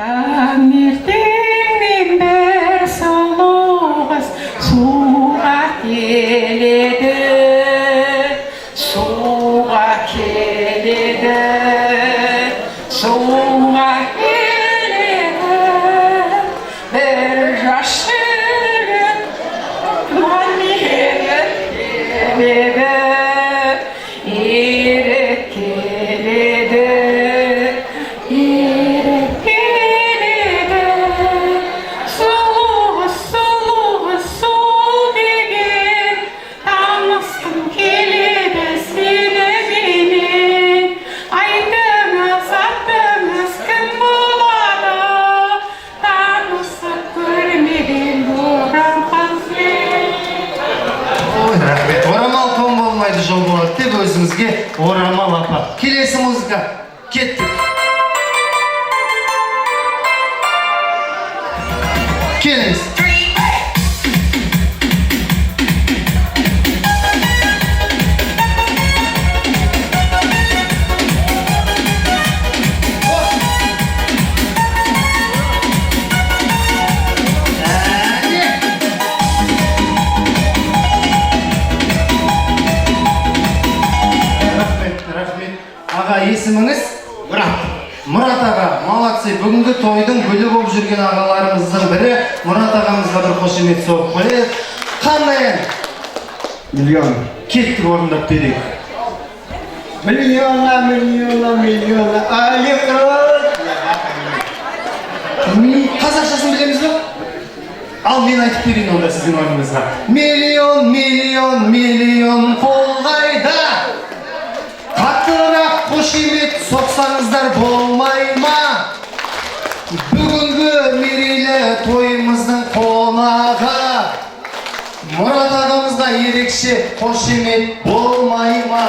Таңертеңнен бір сұлу қыз суға келеді, суға келеді, суға келеді. Бір жас жігіт еріп келеді, еріп келеді. Сұлу қыз сұл деген танысқым келеді сеніменен. Айтыңыз атыңыз кім болады, танысып көрмеген бұған қызбен. Ой, рахмет. Орамал тон болмайды, жол болады деп өзіңізге орамал апа. Келесі музыка. Кеттік. Келіңіз. Рахмет. Аға, есіміңіз? Мұрат аға, молодцы. Бүгінгі тойдың гүлі болып жүрген ағаларымыздың бірі. Мұрат ағамызға бір қошемет соғып қойып. Қандай ән? Миллион. Кеттік, орындап берейік. Миллионла, алиқрот. Қазақшасын білеміз бе? Ал мен айтып берейін онда сіздің орныңызға. Миллион қол қайда? Қаттырақ қошемет соқсаңыздар болмай ма? Бүгінгі мерейлі тойымыздың қонағы. Мұрат ағамызға ерекше қошемет болмай ма?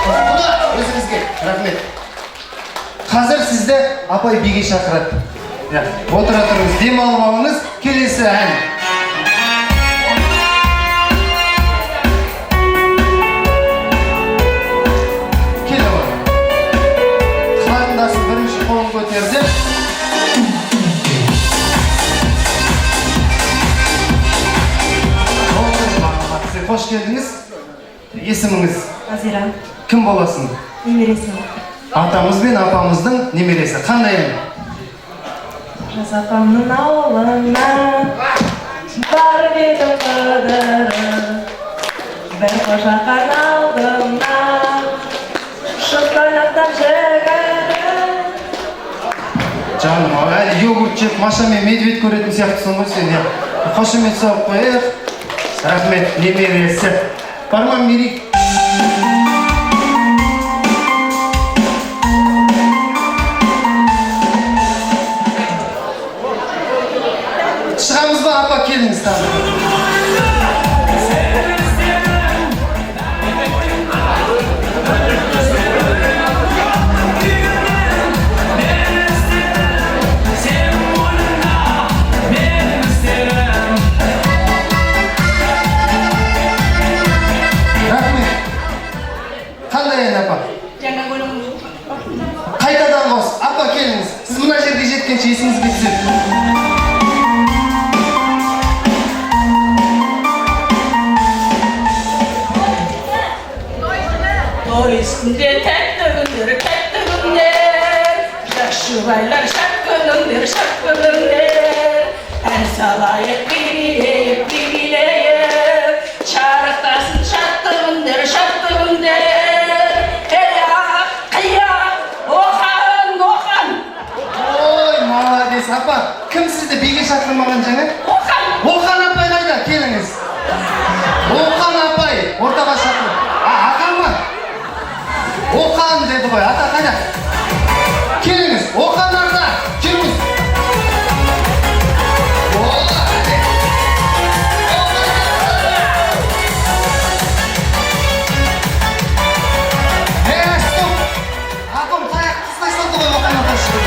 Құда, өзіңізге рахмет. Қазір сізді апай биге шақырады. Отыра тұрыңыз, дем алмауыңыз, келесі ән. Көтерді. Қош келдіңіз. Есіміңіз? Азира. Кім боласың? Немересі. Атамыз бен апамыздың немересі. Қандай ән? Жас апамның ауылына барып едім қыдырып, бір қошақан алдымда шыққанақтан жігітім. Жаным, әлі йогурт жеп, Маша мен медведь көретін сияқтысың ғой сен. Қошемет соғып қойып. Рахмет, немересі. Барман мерейік. Шығамыз ба, апа, келіңіз тағы. Қайтадан қос, апа келіңіз. Сіз мұна жерге жеткенше есіңізге түседі. Той үстінде тәтті күндер, жас жұбайлар шат күніңдер. Ән салайық билейіп, шарықтасын шатты күндер. Апа, кім сізді биге шақырмаған жаңа? Оқан апай қайда? Келіңіз. Оқан апай, ортаға шақыр. Ақан ма? Оқан деді ғой, ата қайда? Келіңіз, Оқан ата, келіңіз. Стоп! Апам таяқ қыстай салды ғой Оқан ата шығып.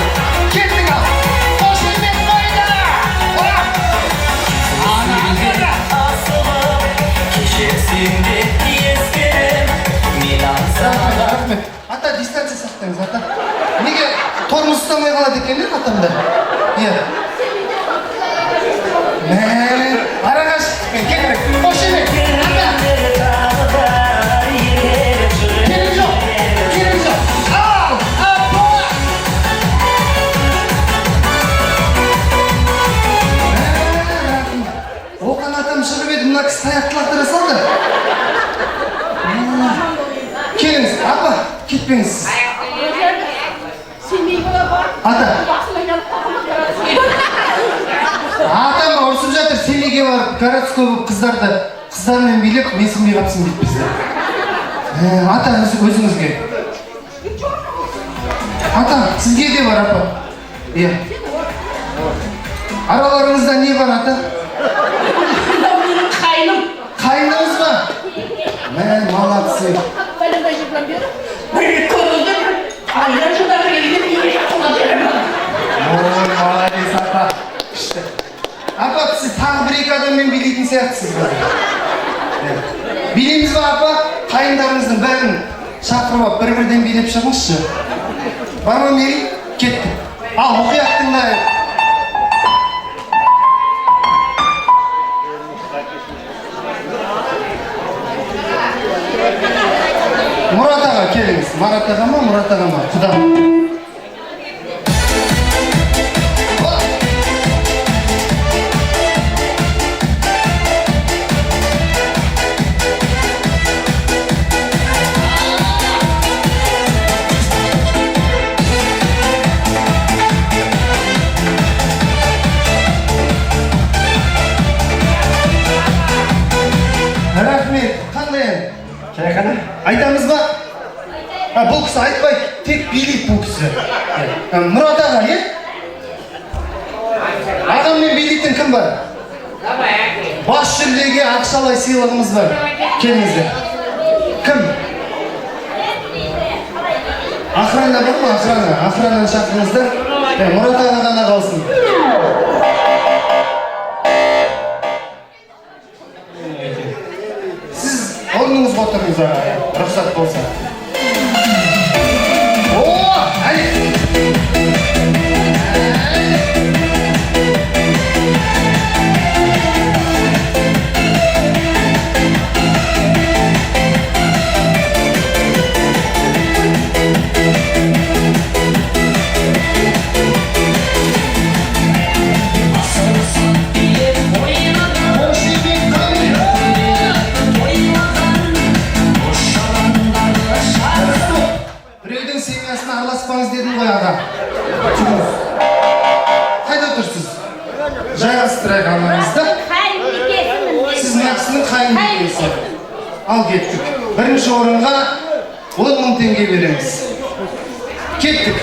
Кеттің ал. Ата, дистанция сақтаңыз, ата. Неге тормоз ұстамай қалады екен атамда. Иә. Араға шықпен кетірек. Қош емек. Керек жоқ. Керек жоқ. Ал! Апа! Оқан атам шығып еді, мына кісі таяқты лақтыра салды. Келіңіз, апа, кетпеңіз сіз. Ата. Атам ұрсып жатыр, семейге барып, городской болып қыздармен билеп, мен сенбей қапсын дейді бізді. Ата, өзіңізге. Ата, сізге де бар, апа. Иә. Араларыңызда не бар, ата? Менің қайным. Қайныңыз ба? Молодцы. Bir konuda aylar şurada gelip yürüyüş yapılacağım. Молодец, апа. Күшті. Апа, сіз тағы бір екі адаммен билейтін сияқтысыз ба? Билейміз ба, апа? Қайындарыңыздың бәрін шақырып алып, бір-бірден билеп шығыңызшы. Бар ма, Мери? Кеттік. Ал, мұқият тыңдайық. Мұрат аға, келіңіз. Марат аға ма, Мұрат аға ма? Құда. Рахмет, қандай ән? Шайқана? Айтамыз ба? Бұл кісі айтпайды, тек билейді бұл кісі. Мұрат аға, е? Ағаммен билейтін кім бар? Бас жүлдеге ақшалай сыйлығымыз бар. Келіңіздер. Кім? Охрана бар ма? Охрананы шақырыңыздар. Мұрат аға ғана қалсын. Сіз орныңызға отырыңыз аға, рұқсат болса. Біреудің семьясына араласпаңыз дедім ғой аға. Қайда отырсыз? Жайғастырайық анаңызды. Сіз нақсының қайын бекесі. Ал кеттік. Бірінші орынға 10.000 теңге береміз. Кеттік.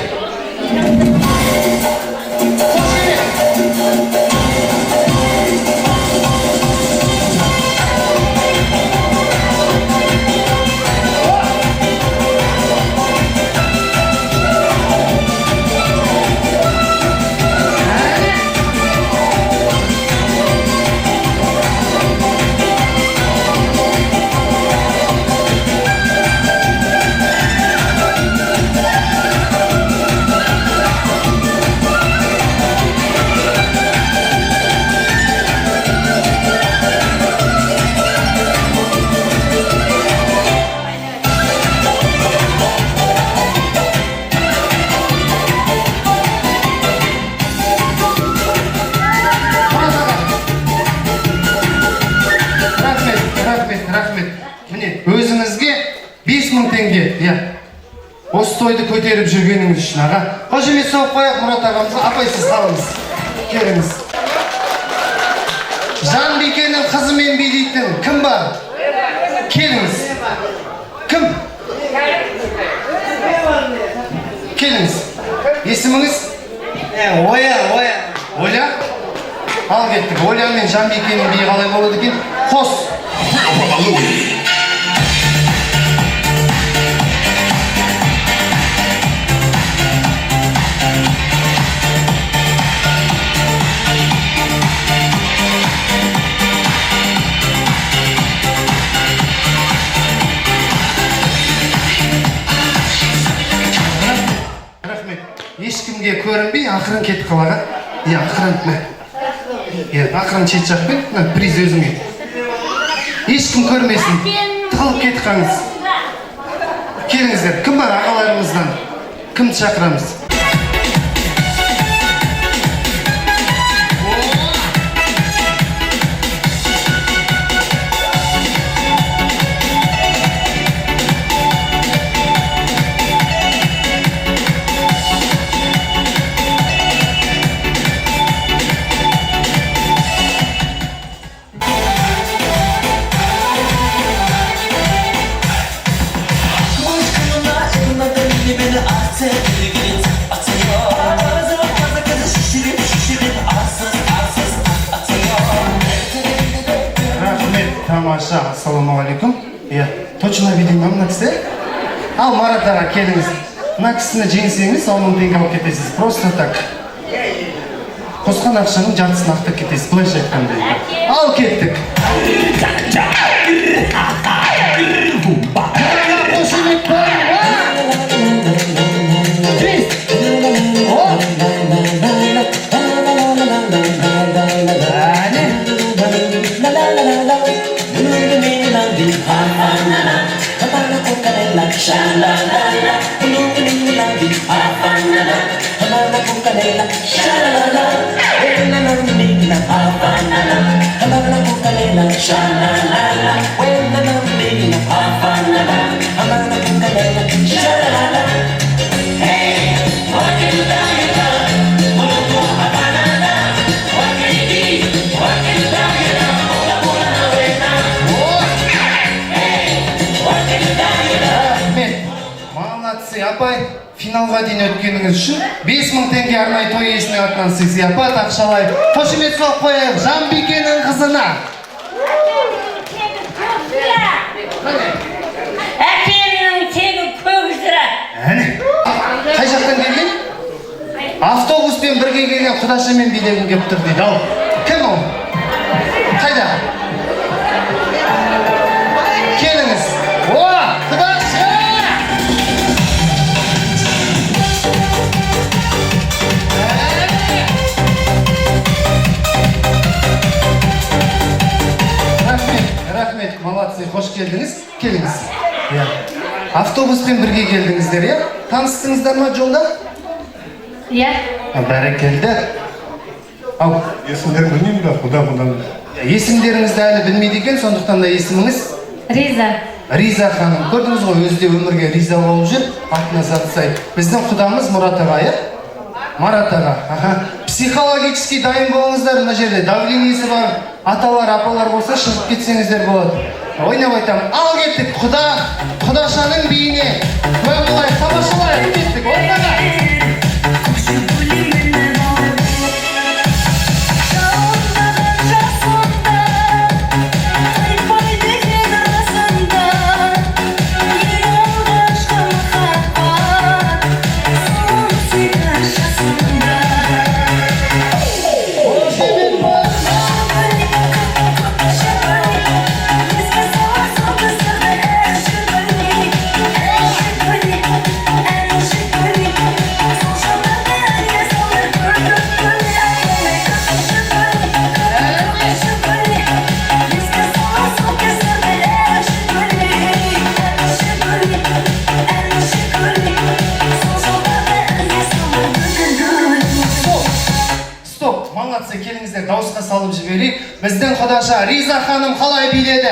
Рахмет. Міне, өзіңізге 5.000 теңге. Осы тойды көтеріп жүргеніңіз үшін аға. Қошемет соғып қояқ Мұрат ағамызға. Апай, сіз қалыңыз. Келіңіз. Жанбикенің қызымен билейтін кім бар? Келіңіз. Кім? Келіңіз. Есіміңіз? Оя. Оля? Ал кеттік. Оля мен Жанбикенің биі қалай болады екен? Қос. Рахмет. Ешкімге ешкімге көрінбей, ақырын кетіп қалаға. Ақырын, ақырын шет жақпен, приз өзіңе. Ешкім көрмесін, тығылып кетіп қаңыз. Келіңіздер, кім бар ағаларымыздан? Кімді шақырамыз? Тамаша, ассалаумағалейкум. Точно видимо мына кісі? Ал Марат аға келіңіз. Мына кісіні жеңсеңіз, 10 мың теңге алып кетесіз. Просто так. Қосқан ақшаның жартысын ақтап кетесіз. Былайша айтқандай. Ал кеттік. Апай, финалға дейін өткеніңіз үшін 5000 теңге арнайы той иесінің атынан сый апат ақшалай. Қошемет соғып қояйық Жанбикенің қызына. Әкемнің тегі көгіздірі. Қай жақтан келген? Автобуспен бірге келген құдашы мен билегім кеп тұр дейді. Ал, кім ол? Қайда? Келіңіз. О, құдашы! Рахмет, молодцы, қош келдіңіз. Келіңіз. Автобуспен бірге келдіңіздер, я? Таныстыңыздар ма жолда? Бәрекелді. Ау, Есімдерін білмеймін да, бұдан. есімдеріңізді әлі білмейді екен, сондықтан да есіміңіз? Риза. Риза ханым. Көрдіңіз ғой, өзі де өмірге риза болып жүр, атына зат сай. Біздің құдамыз Мұрат аға, я? Марат аға. Психологически дайын болыңыздар, мына жерде давлениесі бар, аталар, апалар болса шығып кетсеңіздер болады. Ойнап айтам, ал кеттік, құдашаның биіне. Куә болайық, тамашалайық, кеттік, ойнаға. Келіңіздер, дауысқа салып жіберейік. Біздің құдаша Риза ханым қалай биледі?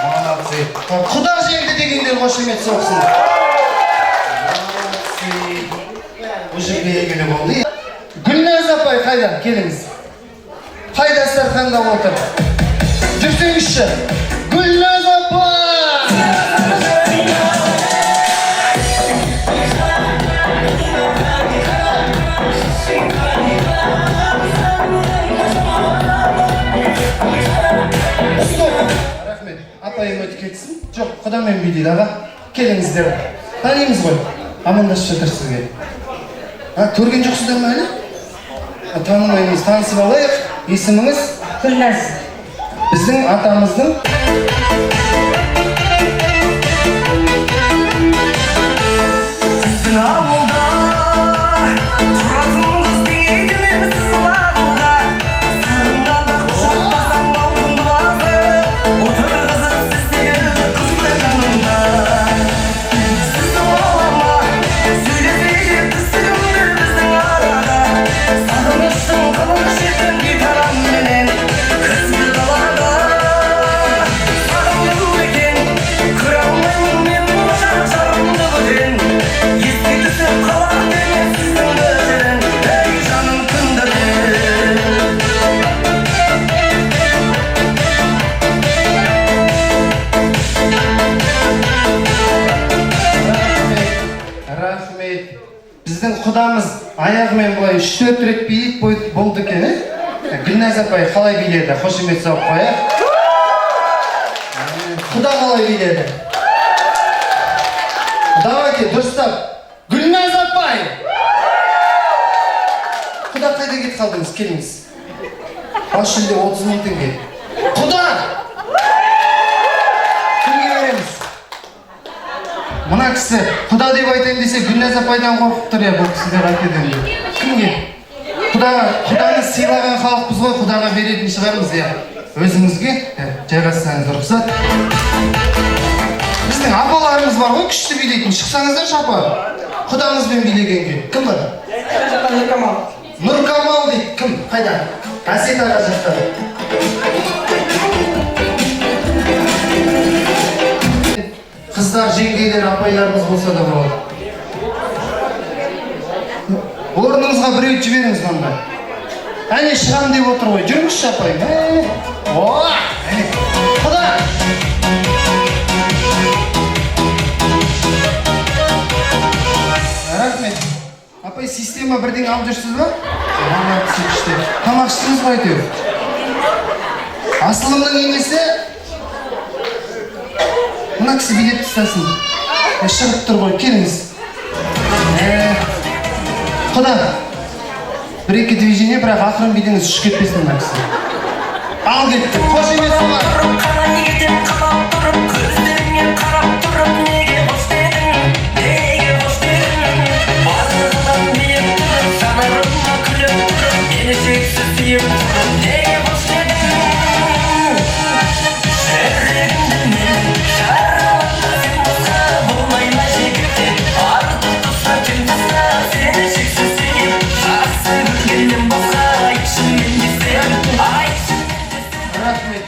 Молодцы. Құда жеңді дегендер қошемет соқсын. Уже белгілі болды. Гүлназ апай қайда? Келіңіз. Қайда Сарханда отыр? Жүрсеңізші. Гүлназ апай! Апайым өтіп кетсін. Жоқ, құдамен билейді аға. Келіңіздер. Танимыз ғой. Амандасып жатыр сізге. Көрген жоқсыздар ма әлі? Танымаймыз, танысып алайық. Есіміңіз? Гүлназ. Біздің атамыздың Сіздің ауылда біздің құдамыз аяғымен былай 3-4 рет билеп болды екен, Гүлназ апай қалай биледі? Қошемет соғып қояйық. Құда қалай биледі? Давайте, дұрыстап. Гүлназ апай! Құда қайда кетіп қалдыңыз? Келіңіз. Бас жүлде 30 000 теңге. Құда! Кімге береміз? Мына кісі құда деп айтайын десе Гүлназ апайдан қорқып тұр, бұл кісілер айтады. Кімге? Құданы сыйлаған халықпыз ғой, құдаға беретін шығармыз, өзіңізге жайғасаңыз рұқсат. Біздің апаларымыз бар ғой, күшті билейтін. Шықсаңыздар шапа. Құдамызбен билегенге. Кім бар? Нұркамал дейді. Кім? Қайда? Әсет аға жақта. Қыздар, жеңгейлер, апайларымыз болса да болады. Орныңызға біреу жіберіңіз онда. Әне шығам деп отыр ғой. Жүріңізші апайым. Құда! Рахмет. Апай, система бірден алып жүрсіз ба? Тамақ іштіңіз ғой әйтеуір. Асылымның емесі мына кісі билет тұстасын. Шығып тұр ғой, келіңіз. Құда, бір-екі движение, бірақ ақырын бидіңіз үш кетпесін мына кісі. Ал кетті, қош емес олар.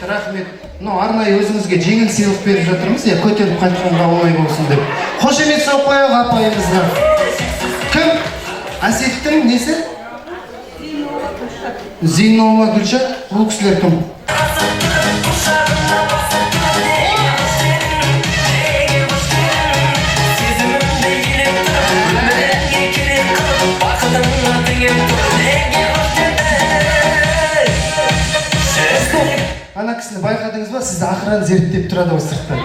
Рахмет. Арнайы өзіңізге жеңіл сыйлық беріп жатырмыз, көтеріп қайтқанға оңай болсын деп. Қошемет соғып қояйық апайымызға. Кім? Әсеттің несі? Зейнолла Гүлшат. Бұл кісілер кім? Ана кісіні байқадыңыз ба? Сізді ақыран зерттеп тұрады ғой сырттан.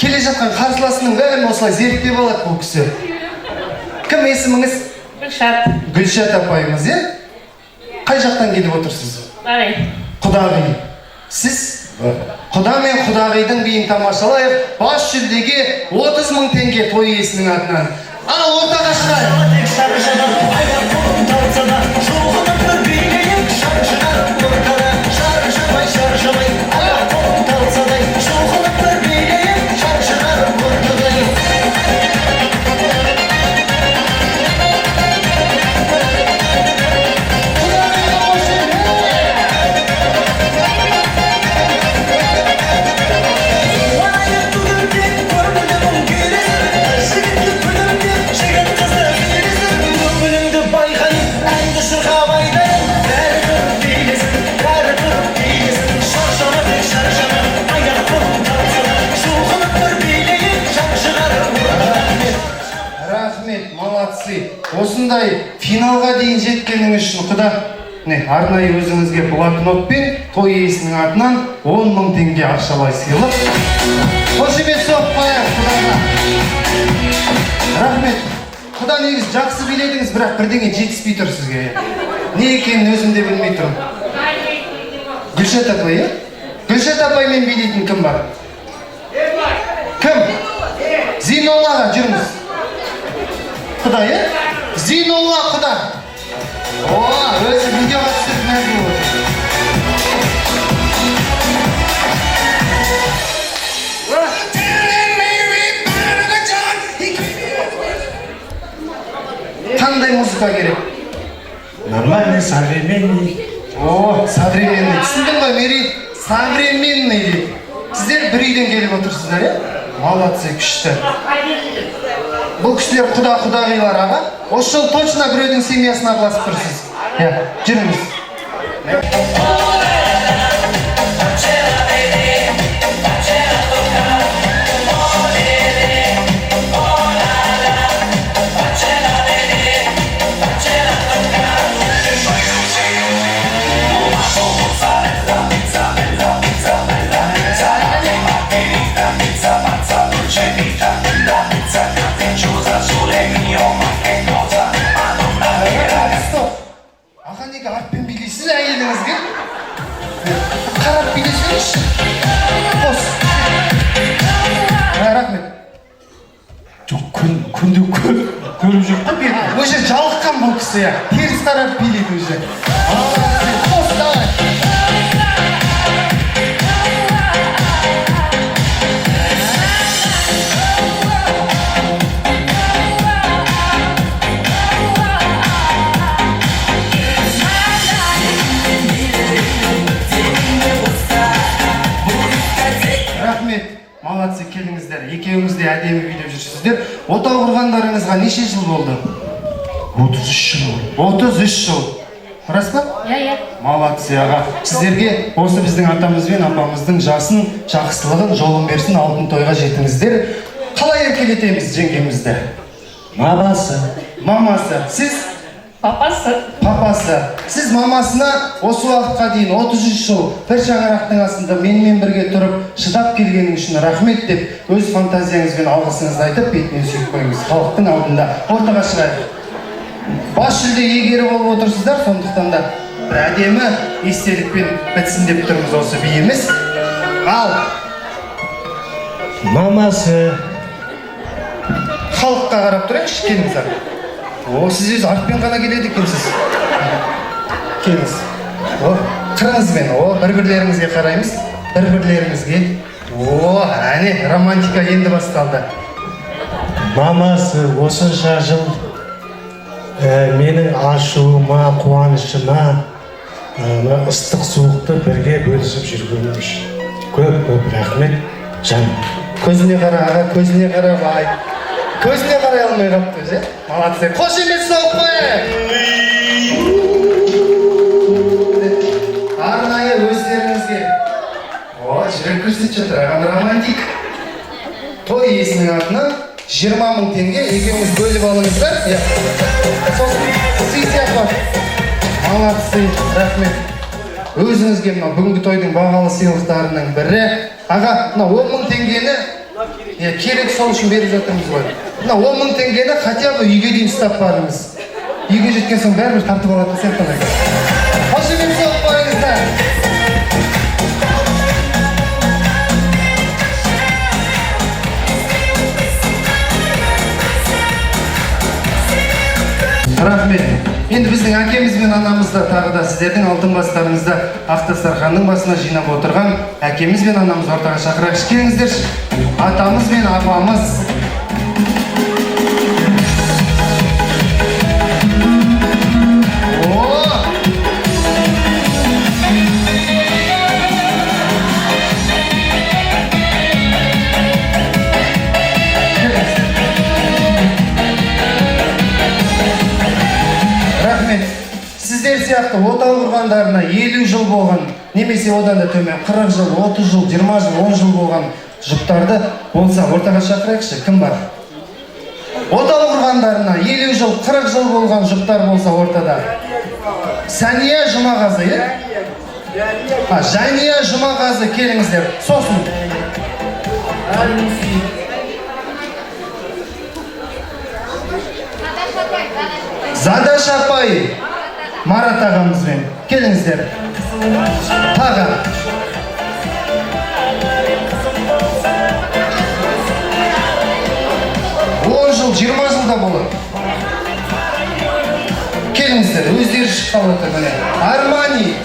Келе жатқан қарсыласының бәрін осылай зерттеп алады бұл кісі. Кім есіміңіз? Гүлшат. Гүлшат апайымыз, Қай жақтан келіп отырсыз? Құдағи. Сіз? Құда мен құдағидың биін тамашалайық. Бас жүлдеге 30 000 теңге той иесінің атынан. Ал ортаға шығайық. Осындай финалға дейін жеткеніңіз үшін құда арнайы өзіңізге блокнот пен той иесінің атынан 10 000 теңге ақшалай сыйлық. Қошемет соғып қояйық құдаға. Рахмет. Құда негіз жақсы биледіңіз, бірақ бірдеңе жетіспей тұр сізге. Не екенін өзім де білмей тұрмын. Гүлшат апай, Гүлшат апаймен билейтін кім бар? Кім? Зейноллаға жүріңіз. Құда, Зейнолла құда. Өзі видеоға түсіп мәзі болды. Қандай музыка керек? Нормальный, современный. Современный. Түсіндің ба, Мери? Современный дейді. Сіздер бір үйден келіп отырсыздар, Молодцы, күшті. Бұл кісілер құдағилар аға. Осы жыл точно біреудің семьясына араласып тұрсыз. Жүріңіз. Все, теріс қарап билейді уже. Қос, давай. Рахмет, молодцы, келіңіздер. Екеуіңіз де әдемі билеп жүрсіздер. Отау құрғандарыңызға неше жыл болды? 33 жыл. 33 жыл. Рас па? Иә. Молодцы, аға. Сіздерге осы біздің атамыз бен апамыздың жасын, жақсылығын, жолын берсін, алтын тойға жетіңіздер. Қалай еркелетеміз жеңгемізді? Мамасы. Мамасы. Сіз? Папасы. Папасы. Сіз мамасына осы уақытқа дейін 33 жыл бір шаңырақтың астында менімен бірге тұрып, шыдап келгенің үшін рахмет деп, өз фантазияңызбен алғысыңызды айтып, бетінен сүйіп қойыңыз. Халықтың алдында ортаға шығайық. Бас жүлде иегері болып отырсыздар, сондықтан да бір әдемі естелікпен бітсін деп тұрмыз осы биіміз. Ал Мамасы. халыққа қарап тұрайықшы, келіңіздер. О, сіз өзі артпен ғана келеді екенсіз. Келіңіз. О, қырыңызбен, бір-бірлеріңізге қараймыз. Бір-бірлеріңізге. О, әне, романтика енді басталды. Мамасы осынша жыл менің ашуыма, қуанышыма, ыстық суықты бірге бөлісіп жүргенім үшін. Көп рахмет, жан. Көзіне қара, аға, көзіне қара, бай. Көзіне қарай алмай қапты өзі. Молодцы. Қошемет соғып қойып. Арнайы өздеріңізге. О, жүрек көрсетіп жатыр, ағам романтик. Той иесінің атынан 20 000 теңге екеуіңіз бөліп алыңыздар. Сосын сый сияқты. Молодцы, рахмет. Өзіңізге мына бүгінгі тойдың бағалы сыйлықтарының бірі. Аға, мына 10 000 теңгені керек сол үшін беріп жатырмыз ғой. Мына 10 000 теңгені хотя бы үйге дейін ұстап барыңыз. Үйге жеткен соң бәрібір тартып алатын сияқты. Қошемет соғып қойыңыздар. Рахмет. Енді біздің әкеміз бен анамызда тағы да сіздердің алтын бастарыңызда ақ дастарханның басына жинап отырған әкеміз бен анамыз ортаға шақырайықшы, келіңіздерші. Атамыз бен апамыз. Сіздер сияқты отау құрғандарына 50 жыл болған, немесе одан да төмен 40 жыл, 30 жыл, 20 жыл, 10 жыл болған жұптарды болса ортаға шақырайықшы, кім бар? Отау құрғандарына 50 жыл, 40 жыл болған жұптар болса ортада. Сәния Жұмағазы, Жания Жұмағазы, келіңіздер. Сосын. Задаш апай. Марат ағамызбен. Келіңіздер. Тағы. Жыл, 20 жылда болады. Келіңіздер, өздері шыққан отыр міне. Армани.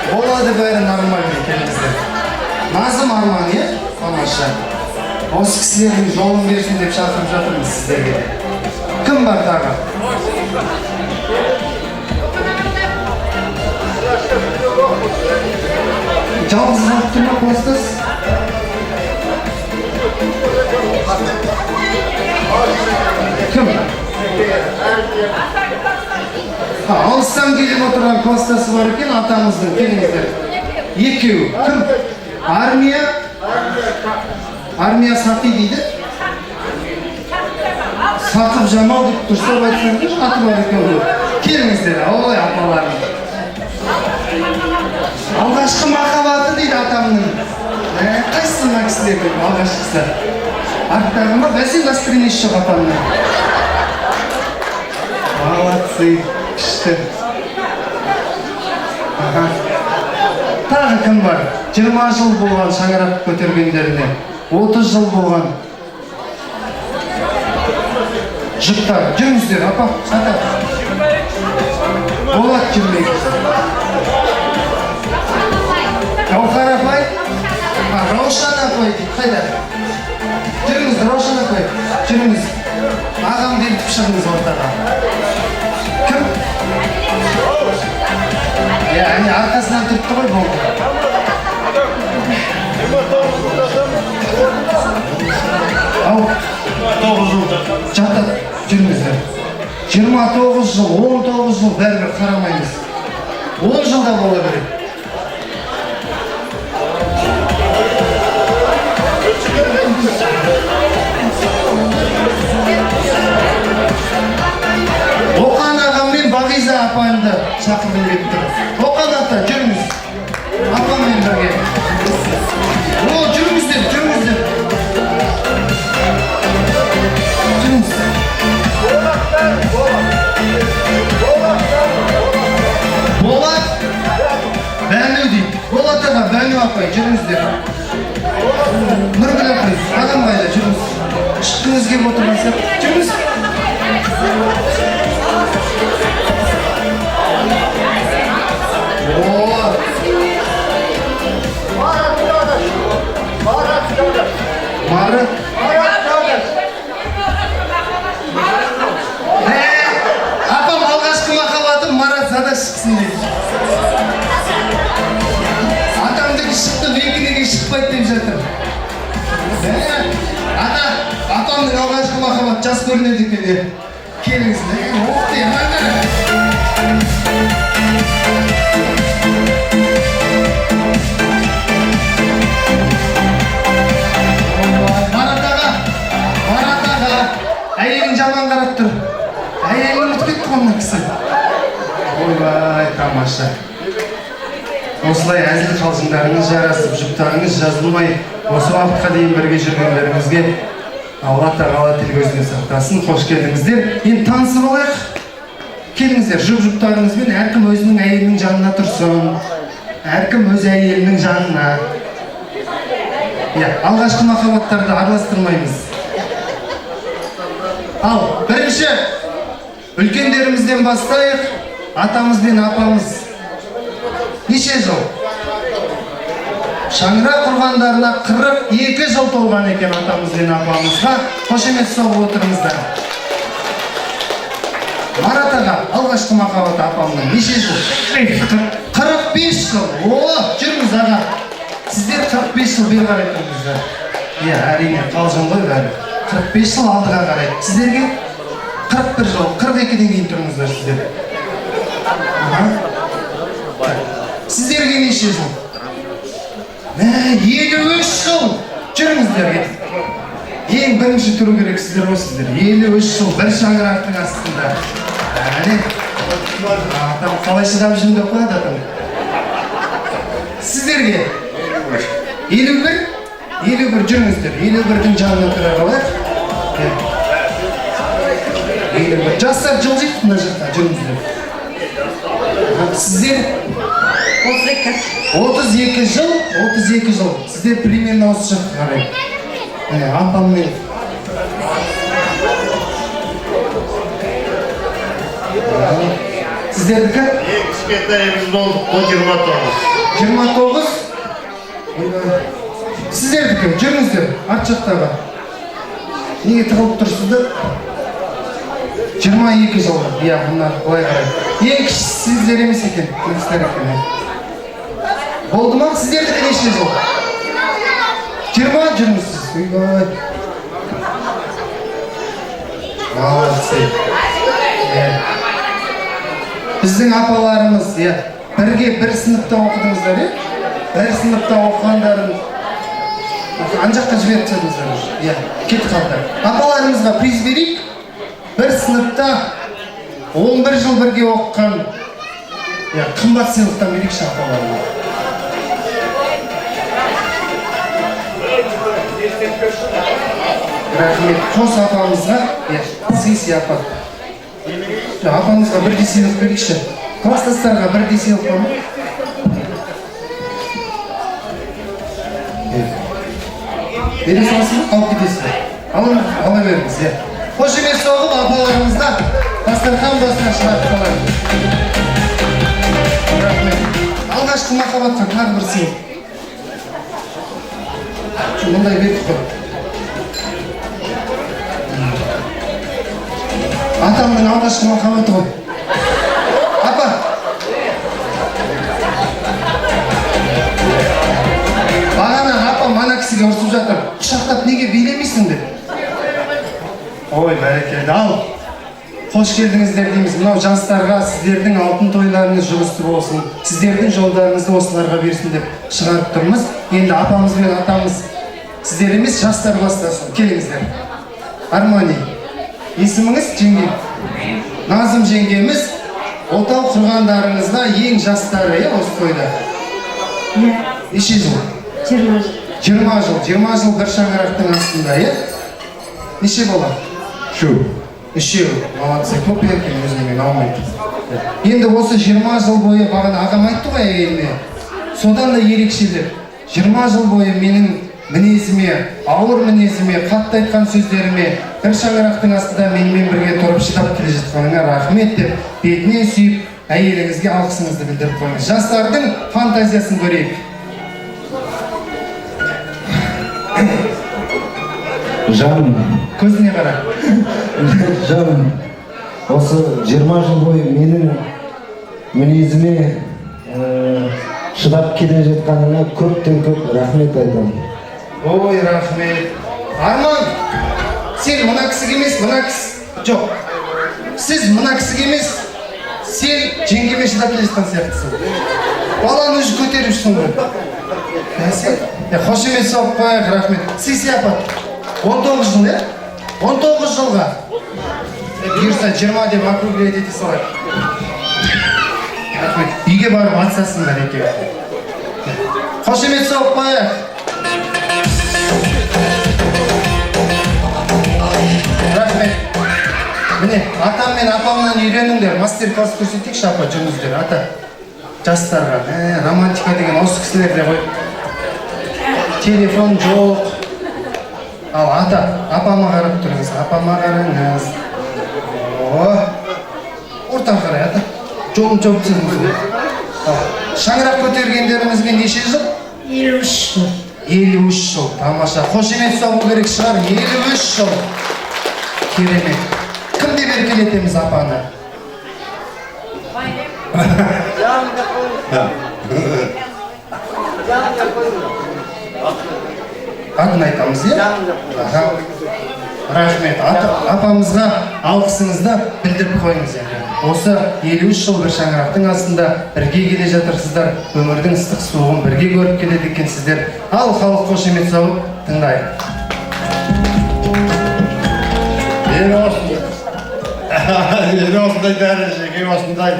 Болады бәрі нормальный, келіңіздер. Назым Армани, тамаша. Осы кісілердің жолын берсін деп шақырып жатырмыз сіздерге. Кім бар тағы? Жалғыз алып тұрма кластас? Кім? Алыстан келіп отырған кластасы бар екен, атамыздың, келіңіздер. Екеу. Кім? Армия? Армия Сақи дейді. Сақып Жамал деп дұрыстап айтсаңыз, аты бар екен. Келіңіздер, олай апаларым. Алғашқы махаббаты дейді атамның. Қайсысы мына кісілердің алғашқысы? Арттағы ма? Бәсе настроение жоқ атамның. Молодцы, күшті. Тағы кім бар? 20 жыл болған шаңырақ көтергендеріне, 30 жыл болған жұптар. Жүріңіздер, апа, ата. Болат жүрмек. Гаухар апай. Раушан апай дейді. Қайда? Жүріңіз, Раушан апай. Жүріңіз. Ағам деп шығыңыз ортаға. Кім? Әне арқасынан тұртты ғой болды. Ау, 9 жыл жатады, жүріңіздер. 29 жыл, 19 жыл бәрібір қарамаймыз. 10 жылда бола береді. Оқан ағам мен Бағиза апайымды шақырғым келіп тұр. Оқан ата, жүріңіз. Апаммен бірге. О, жүріңіздер, жүріңіздер. Жүріңіз. Болат. Бәну дейді. Болат аға, Бәну апай, жүріңіздер. Нұргүл апай, ағам қайда, жүріңіз. Шыққыңыз келіп отырмаса, жүріңіз. Марат. Апам алғашқы махаббатым Марат зада шықсын дейді. Атамдікі шықты, менікінеге шықпайды деп жатыр. Ата, апамның алғашқы махаббат жас көрінеді екен. Келіңіз. Оқты, әйелін жаман қарап тұр. Әйелін ұмытып кетті қонына кісі. Ойбай, тамаша. Осылай әзіл қалжыңдарыңыз жарасып, жұптарыңыз жазылмай, осы уақытқа дейін бірге жүргендеріңізге Алла тағала тіл көзіне сақтасын. Қош келдіңіздер. Енді танысып алайық. Келіңіздер, жұптарыңызбен әркім өзінің әйелінің жанына тұрсын. Әркім өз әйелінің жанына. Алғашқы махаббаттарды араластырмаймыз. Ал, бірінші, үлкендерімізден бастайық, атамыз бен апамыз. Неше жыл? Шаңырақ құрғандарына 42 жыл толған екен атамыз бен апамызға. Қошемет соғып отырыңыздар. Марат аға, алғашқы махаббат апамның неше жыл? 45 жыл. О, жүріңіз аға. Сіздер 45 жыл бері қарайтыңыздар. Әрине, қалжың ғой бәрі. 45 жыл алдыға қарайды. Сіздерге 41 жыл, 42-ден кейін тұрыңыздар сіздер. Сіздерге неше жыл? 53 жыл! Жүріңіздерге. Ең бірінші тұру керек сіздер осыздар. 53 жыл бір шаңырақтың астында. Атам қалай шыдап жүрмді қояды атам. Сіздерге 51 жүріңіздер. 51-дің жанына тұра қалайық. Жастар жылжиды мына жақта, жүріңіздер. Сіздер 32 жыл. Сіздер примерно осы жаққа қарай. Апаммен. Сіздердікі? Кішкентайымыз болды, 29. 29? Сіздердікі, жүріңіздер, арт жақтаға. Неге тығылып тұрсыздар? 22 жыл. Мына былай қарай. Ең кішісі сіздер емес екен, көлістер екен. Болды ма? Сіздердікі неше жыл? 20 жүріңізсіз. Үйбай. Молодцы. Біздің апаларымыз, бірге бір сыныпта оқыдыңыздар, бір сыныпта оқығандарын ан жаққа жіберіп тастадыңыздар. Кетіп қалды. Апаларымызға приз берейік. Бір сыныпта 11 жыл бірге оқыған қымбат сыйлықтан берейікші апаларына. Рахмет. Қос апамызға сый сияпат. Апамызға бірдей сыйлық берейікші. Класстастарға бірдей сыйлық бар ма? Бере салсын, алып кетесіздер. Ала беріңіз. Қошемет соғып апаларымызға дастархан басына шығарып қалайын. Рахмет. Алғашқы махаббатқа тағы бір сыйлық. Мұндай бердік қой. Атамның алғашқы махаббаты ғой. Апа. Бағана апам ана кісіге ұрсып жатыр. Құшақтап неге билемейсің деп. Ой, бәрекелді. Ал. Қош келдіңіздер дейміз. Мынау жастарға сіздердің алтын тойларыңыз жұғысты болсын. Сіздердің жолдарыңызды осыларға берсін деп шығарып тұрмыз. Енді апамыз бен атамыз сіздер емес, жастар бастасын. Келіңіздер. Армани. Есіміңіз жеңгем. Назым жеңгеміз отау құрғандарыңызға ең жастары, осы тойда. Неше жыл? 20 жыл. 20 жыл. 20 жыл бір шаңырақтың астында, неше болады? Үшеу. Молодцы, көп екен өзіңмен алмайды. Енді осы 20 жыл бойы бағана ағам айтты ғой әйеліне. Содан да ерекшелер. 20 жыл бойы менің мінезіме, ауыр мінезіме, қатты айтқан сөздеріме, бір шаңырақтың астында менімен бірге тұрып шыдап келе жатқаныңа рахмет деп, бетінен сүйіп, әйеліңізге алғысыңызды білдіріп қойыңыз. Жастардың фантазиясын көрейік. Жаным, Көзіне қара. жаным, осы 20 жыл бойы менің мінезіме шыдап келе жатқаныңа көптен көп рахмет айтамын. Ой, рахмет. Арман, сен мына кісіге емес, мына кісі... Жоқ, сіз мына кісіге емес, сен жеңгеме шыдап келе жатқан сияқтысың. Баланы уже көтеріп жүрсің ғой. Сен, қошемет соғып қояйық, рахмет. Сияпат, 19 жыл, 19 жылға. Бұйырса 20 деп округлять ете салайық. Рахмет, үйге барып атсасыңдар екеуі. Қошемет соғып қояйық. Рахмет. Міне, атам мен апамнан үйреніңдер. Мастер-класс көрсетейікші апа, жүріңіздер. Ата, жастарға, романтика деген осы кісілерде ғой. Телефон жоқ. Ал ата, апама қарап тұрыңыз. Апама қараңыз. Ортаға қарай, ата. Жолын жауып түсіңіз. Шаңырақ көтергендеріңізге неше жыл? 53 жыл. 53 жыл. Тамаша. Қошемет соғу керек шығар. 53 жыл. Керемет. Кім деп еркелетеміз апаны? Атын айтамыз, Рахмет. Апамызға алғысыңызды білдіріп қойыңыз. Осы 53 жыл бір шаңырақтың астында бірге келе жатырсыздар. Өмірдің ыстық суығын бірге көріп келеді екенсіздер. Ал халық қошемет соғып тыңдайық. Енді осындай дәрежеге, осындай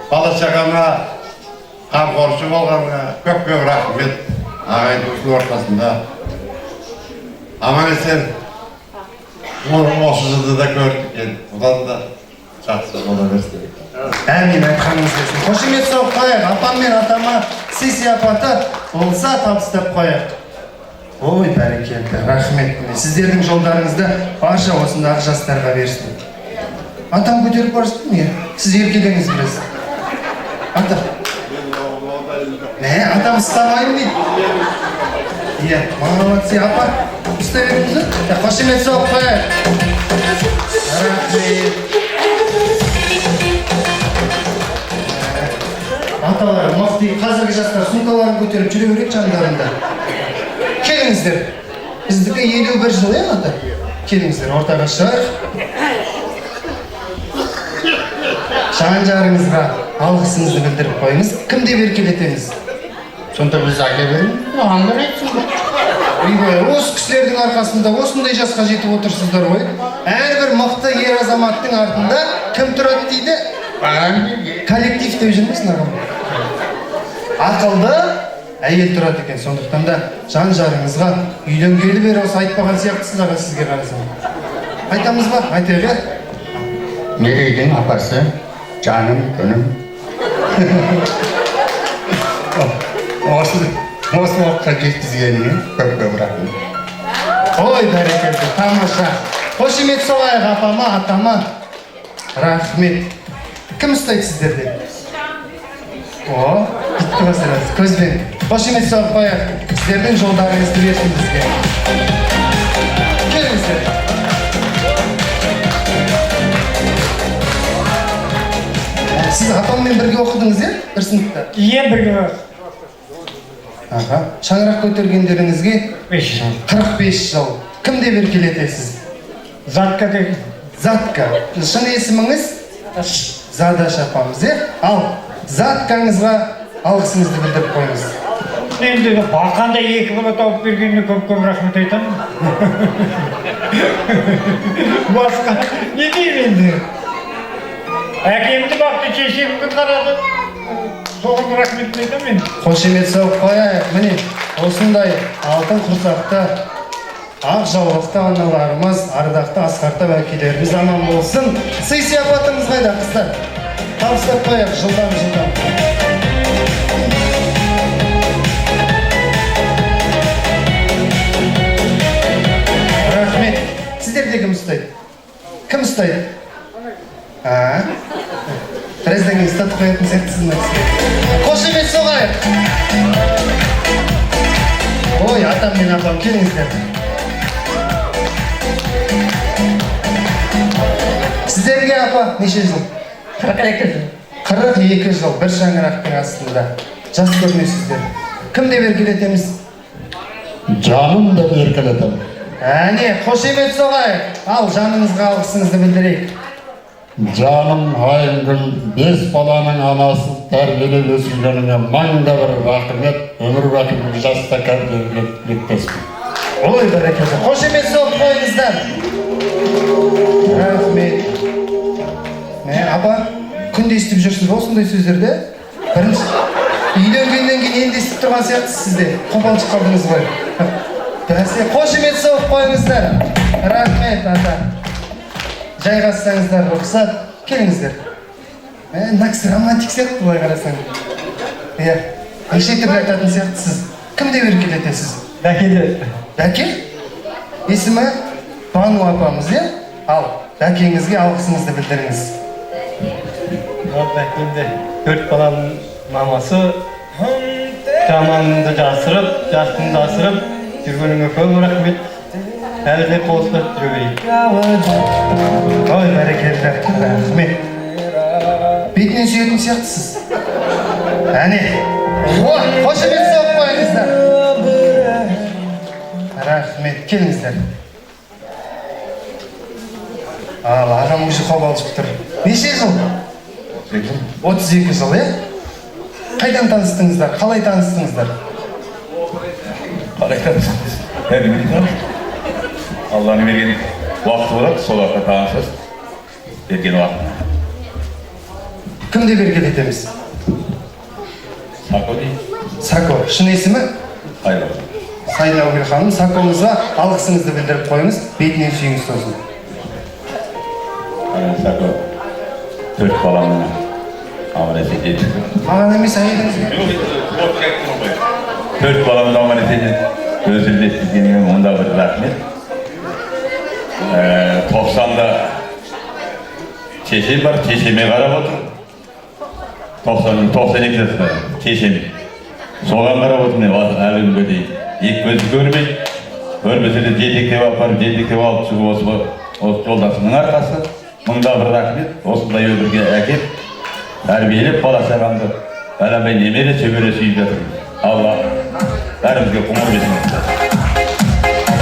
бала шағама қамқоршы болғанға көп-көп рахмет. Ағайын туыстың ортасында. Аман есен осы жылды да көрдік екен. Бұдан да жақсы бола берсін. Әмин, айтқаныңыз келсін. Қошемет соғып қояйық. Апам мен атама сияпаты болса табыстап қояйық. Ой, бәрекелді, рахмет. Сіздердің жолдарыңызды барша осындағы жастарға берсін. Атам көтеріп барсын, сіз еркелеңіз біраз. Ата. Атам ұстамайын дейді. Молодцы, апа. Ұста беріңіз. Қошемет соғып қояйық. Рахмет. Аталар, мықты қазіргі жастар сумкаларын көтеріп жүре берейік жандарында. Келіңіздер. Біздікі 51 жыл, ата? Келіңіздер, ортаға шығайық. Жан-жарыңызға алғысыңызды білдіріп қойыңыз. Кім деп еркелетеміз? Сонда біз әке берін, аңғыр айтсын. Осы кісілердің арқасында осындай жасқа жетіп отырсыздар ғой. Әрбір мықты ер азаматтың артында кім тұрады дейді? Коллектив деп жүрмесін ағам. Ақылды әйел тұрады екен. Сондықтан да жан-жарыңызға үйленгелі бері осы айтпаған сияқтысыз аға сізге қарасам. Айтамыз ба? Айтайық. Мерейдің апасы, жаным, күнім. Осы уақытқа жеткізгеніңе көп-көп рахмет. Ой, бәрекелді, тамаша. Қошемет соғайық апама, атама. Рахмет. Кім ұстайды сіздерде? О, бітті бастырасыз. Көзбен. Қошемет соғып қояйық. Сіздердің жолдарыңызды берсін бізге. Келіңіздер. Сіз апаммен бірге оқыдыңыз, е? Бір сыныпта. Иә, бірге бар. Аха. Шаңырақ көтергендеріңізге 45 жыл. Кімде еркелетесіз? Затка деген. Затка. Шын есіміңіз? Задаш апамыз, е? Ал, Заткаңызға алғысыңызды білдіріп қойыңыз. Енді бақанда 2 бала тауып бергеніне көп рахмет айтамын. Басқа не деймін енді? Әкемді бақты, шешемді қарады. Соған рахмет айтамын енді. Қошемет соғып қояйық. Міне, осындай алтын құрсақты, ақ жаулықты аналарымыз, ардақты асқарта әкелеріміз аман болсын. Сый сияпатыңыз қайда, қыздар? Табыстап қояйық, жылдан. Рахмет. Сіздерде кім ұстайды? Кім ұстайды? Біраздан кейін ұстатып қоятын сияқтысың. Қошемет соғайық. Ой, атам мен апам, келіңіздер. Сіздерге апа, неше жыл? 42 жыл. 42 жыл, бір шаңырақтың астында. Жас көрмейсіздер. Кім деп еркелетеміз? Жаным деп еркелетем. Әне, қошемет соғайық. Ал, жаныңызға алғысыңызды білдірейік. Жаным Айымгүл, 5 баланың анасын тәрбиелеп өсіргеніңе маңда бір рахмет, өмір бақи жаста кәрбиелетпеспін. Ой, бәрекелді. Қошемет соғып қойыңыздар. Рахмет. Апа, күнде естіп жүрсіз осындай сөздерді? Бірінші, үйленгеннен кейін енді естіп тұрған сияқтысыз сізде. Қопалшық қалдыңыз ғой. Бәсе, қошемет соғып қойыңыздар. Рахмет, ата. Жайғассаңыздар, рұқсат. Келіңіздер. Мына кісі романтик сияқты былай қарасаң. Иә, неше түрлі айтатын сияқтысыз. Кім деп еркелетесіз? Бәке? Есімі Бану апамыз, е? Ал, бәкеңізге алғысыңызды білдіріңіз. Бәкемде 4 баланың мамасы жаманыңды жасырып, жасыңды асырып, жүргеніңе көп рахмет. Әлі де қосылып жүрейік. Ой, бәрекелді, рахмет. Бетінен сүйетін сияқтысыз. Әне, қошемет соғып қойыңыздар. Рахмет, келіңіздер. Ал, ағам уже қобалжып тұр. Неше жыл? 32 жыл, е? Қайдан таныстыңыздар? Қалай таныстыңыздар? Қалай таныстыңыз? Алланың берген уақыты болады, сол уақытта танысасыз. Берген уақыт. Кім деп еркелетеміз? Сако дейді. Сако, шын есімі? Сайлау. Сайлаубек ханым, Сакоңызға алғысыңызды білдіріп қойыңыз, бетінен сүйіңіз тосын. Сако, 4 баламның аманет етеді. Маған емес, әйеліңізге. 4 баламның аманет етеді. Өзілді естігеніңе онда бір рахмет. 90-да шешем бар, шешеме қарап отыр. 92 жасында шешем. Соған қарап отыр, әлі күнге дейін. Екі көзі көрмейді. Көрмесе де жетектеп алып шығып осы жолдасының арқасы. Мыңда бір рахмет, осындай өмірге әкеп, тәрбиелеп бала шағамды бәлембай немере шөбере сүйіп жатырмыз. Алла бәрімізге ғұмыр берсін.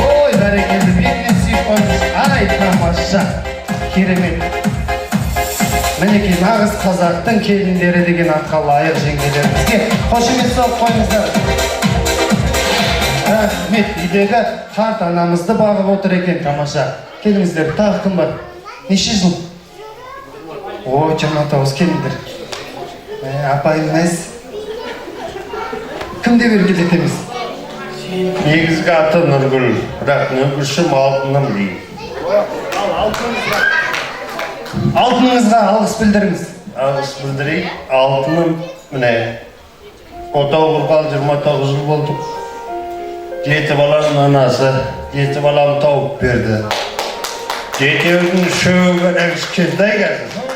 Ой, бәрекелді, бетінен сүйіп қойыңыз. Ай, тамаша, керемет. Мінекей, нағыз қазақтың келіндері деген атқа лайық жеңгелерімізге қошемет соғып қойыңыздар. Рахмет, үйдегі қарт анамызды бағып отыр екен, тамаша. Келіңіздер, тағы кім бар? Неше жыл? О, 29 келіңдер. Апайыңыз кім деп еркелетеміз? Негізгі аты Нұргүл, бірақ нөміршім алтыным дейді. Алтыныңызға алғыс білдіріңіз. Алғыс білдірейік, алтыным міне отау құрғалы 29 жыл болдық. 7 баланың анасы, 7 баланы тауып берді. Жетеудің үшеуі кішкентай қазір.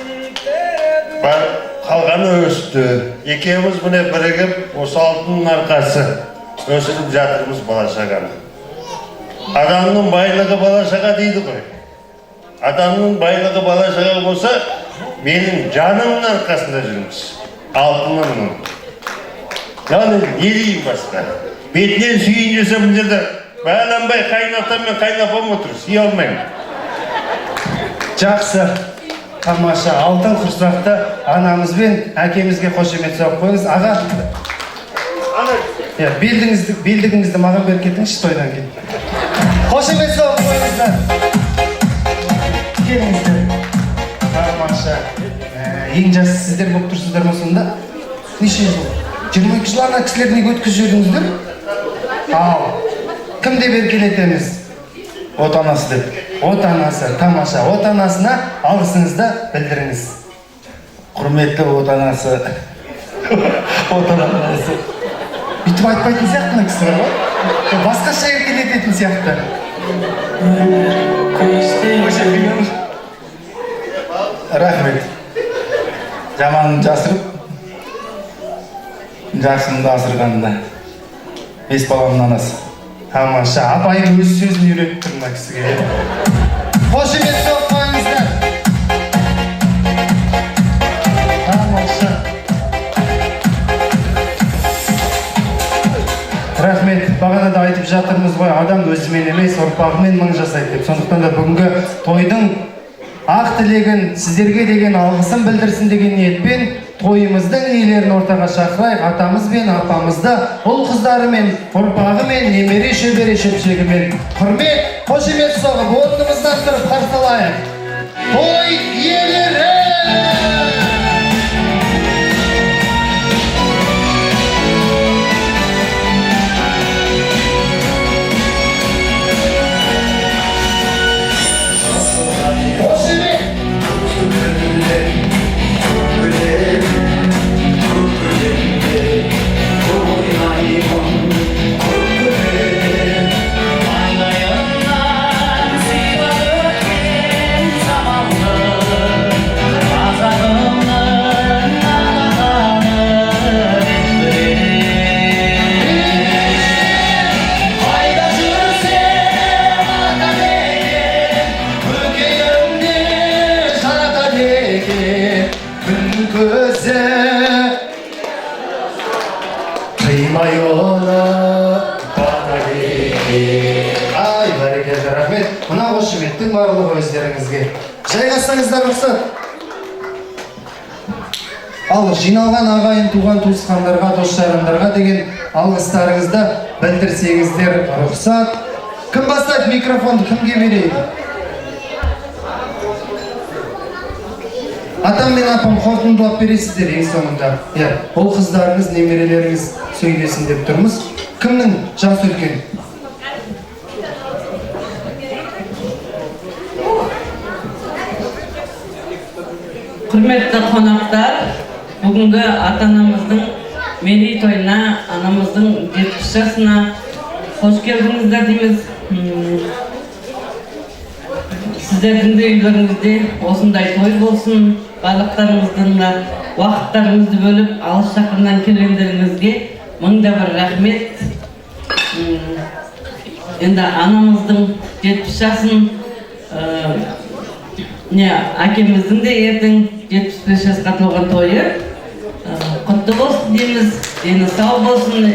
бар қалғаны өсті. Екеуміз міне бірігіп, осы алтынның арқасы өсіріп жатырмыз бала-шағаны. Адамның байлығы бала-шаға дейді ғой. Адамның байлығы бала-шаға болса, менің жанымның арқасында жүрміз. Алтынның. Яғни не дейін басқа? Бетінен сүйін жесе бұл жерде байланбай қайнатам мен қайнапам отыр, сүй алмаймын. Жақсы, тамаша, алтын құрсақты анамыз бен әкемізге қошемет соғып қойыңыз. Аға, белдігіңізді маған беріп кетіңізші тойдан кейін. Қошемет соғып қойыңыздар. Келіңіздер. Тамаша. Ең жасы сіздер болып тұрсыздар ма сонда? Неше жыл? 22 жыл ана кісілер неге өткізіп жүрдіңіздер? Ал, кім деп еркелетеміз? Отанасы деп. Отанасы, тамаша. Отанасына алғысыңызды білдіріңіз. Құрметті отанасы. Отанасы. Бүйтіп айтпайтын сияқты мына кісілер ғой. Басқаша еркелететін сияқты. Рахмет. Жаманын жасырып, жақсымды асырғанда. 5 баламның анасы. Тамаша, апайым өз сөзін үйретіп тұр мына кісіге. Қошемет соғып қойыңыздар. Тамаша. Рахмет, бағана да айтып жатырмыз ғой, адам өзімен емес, ұрпағымен мың жасайды деп. Сондықтан да бүгінгі тойдың ақ тілегін, сіздерге деген алғысын білдірсін деген ниетпен тойымыздың иелерін ортаға шақырайық. Атамыз бен апамызды ұл қыздарымен, ұрпағымен, немере шөбере шөпшегімен құрмет, қошемет соғып, орнымыздан тұрып қарсы алайық. Той иелері! Ай, бәрекелді, рахмет. Мына қошеметтің барлығы өздеріңізге. Жайғастыңыздар рұқсат. Ал жиналған ағайын, туған туысқандарға, дос-жарандарға деген алғыстарыңызды білдірсеңіздер рұқсат. Кім бастайды микрофонды, кімге берейді? Атам мен апам қорытындылап бересіздер ең соңында. Ол қыздарыңыз, немерелеріңіз сөйлесін деп тұрмыз. Кімнің жасы үлкен? Құрметті қонақтар, бүгінгі ата-анамыздың мерейтойына, анамыздың 70 жасына қош келдіңіздер дейміз. Сіздердің де үйлеріңізде осындай той болсын, барлықтарыңыздың да уақыттарыңызды бөліп, алыс жақыннан келгендеріңізге мыңда бір рахмет. Енді анамыздың 70 жасын, әкеміздің де ертең 75 жасқа толған тойы құтты болсын дейміз, дені сау болсын.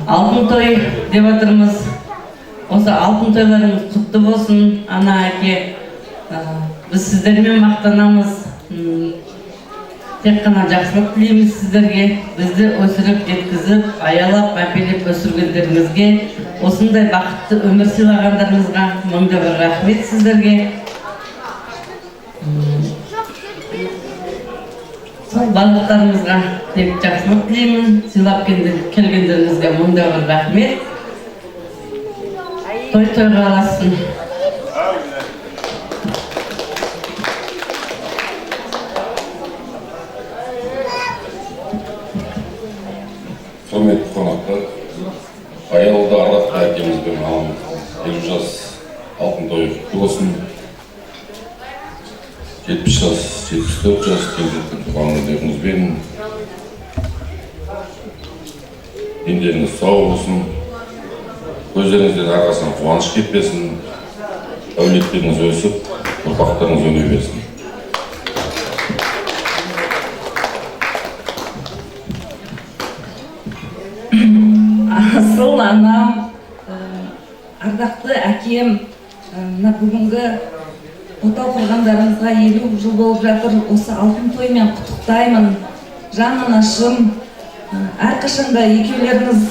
Алтын той деп отырмыз. Осы алтын тойларымыз құтты болсын, ана әке. Біз сіздермен мақтанамыз. Тек қана жақсылық тілейміз сіздерге. Бізді өсіріп, жеткізіп, аялап, мәпелеп өсіргендеріңізге, осындай бақытты өмір сыйлағандарыңызға мыңда бір рахмет сіздерге. Барлықтарыңызға тек жақсылық тілеймін. Сыйлап келгендеріңізге мыңда бір рахмет. Той тойға аласын. Құрметті қонақтар, аяулды ардақты әкеміз бен анамыз 50 жас болсын. 70 жас, 74 жас келген туған күндеріңізбен дендеріңіз сау болсын. Көздеріңізден арқасынан қуаныш кетпесін. Әулеттеріңіз өсіп, ұрпақтарыңыз өне берсін. Асыл анам, ардақты әкем, мына бүгінгі отау құрғандарыңызға 50 жыл болып жатыр. Осы алтын тоймен құттықтаймын. Жанын ашым, әрқашанда екеулеріңіз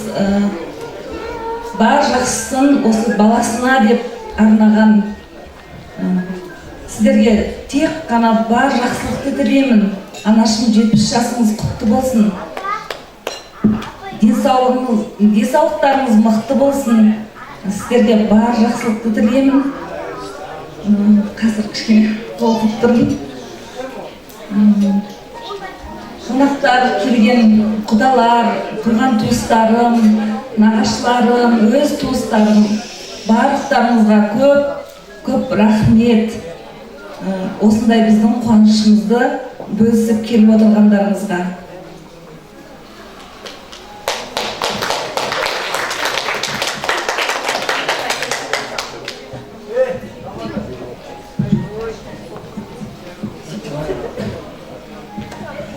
бар жақсысын осы баласына деп арнаған. Сіздерге тек қана бар жақсылықты тілеймін. Анашым 70 жасыңыз құтты болсын. Денсаулықтарыңыз мықты болсын. Сіздерге бар жақсылықты тілеймін. Қазір кішкене толқып тұрмын. Қонақтар келген құдалар, туған туыстарым, нағашыларым, өз туыстарым, барлықтарыңызға көп рахмет. Осындай біздің қуанышымызды бөлісіп келіп отырғандарыңызға.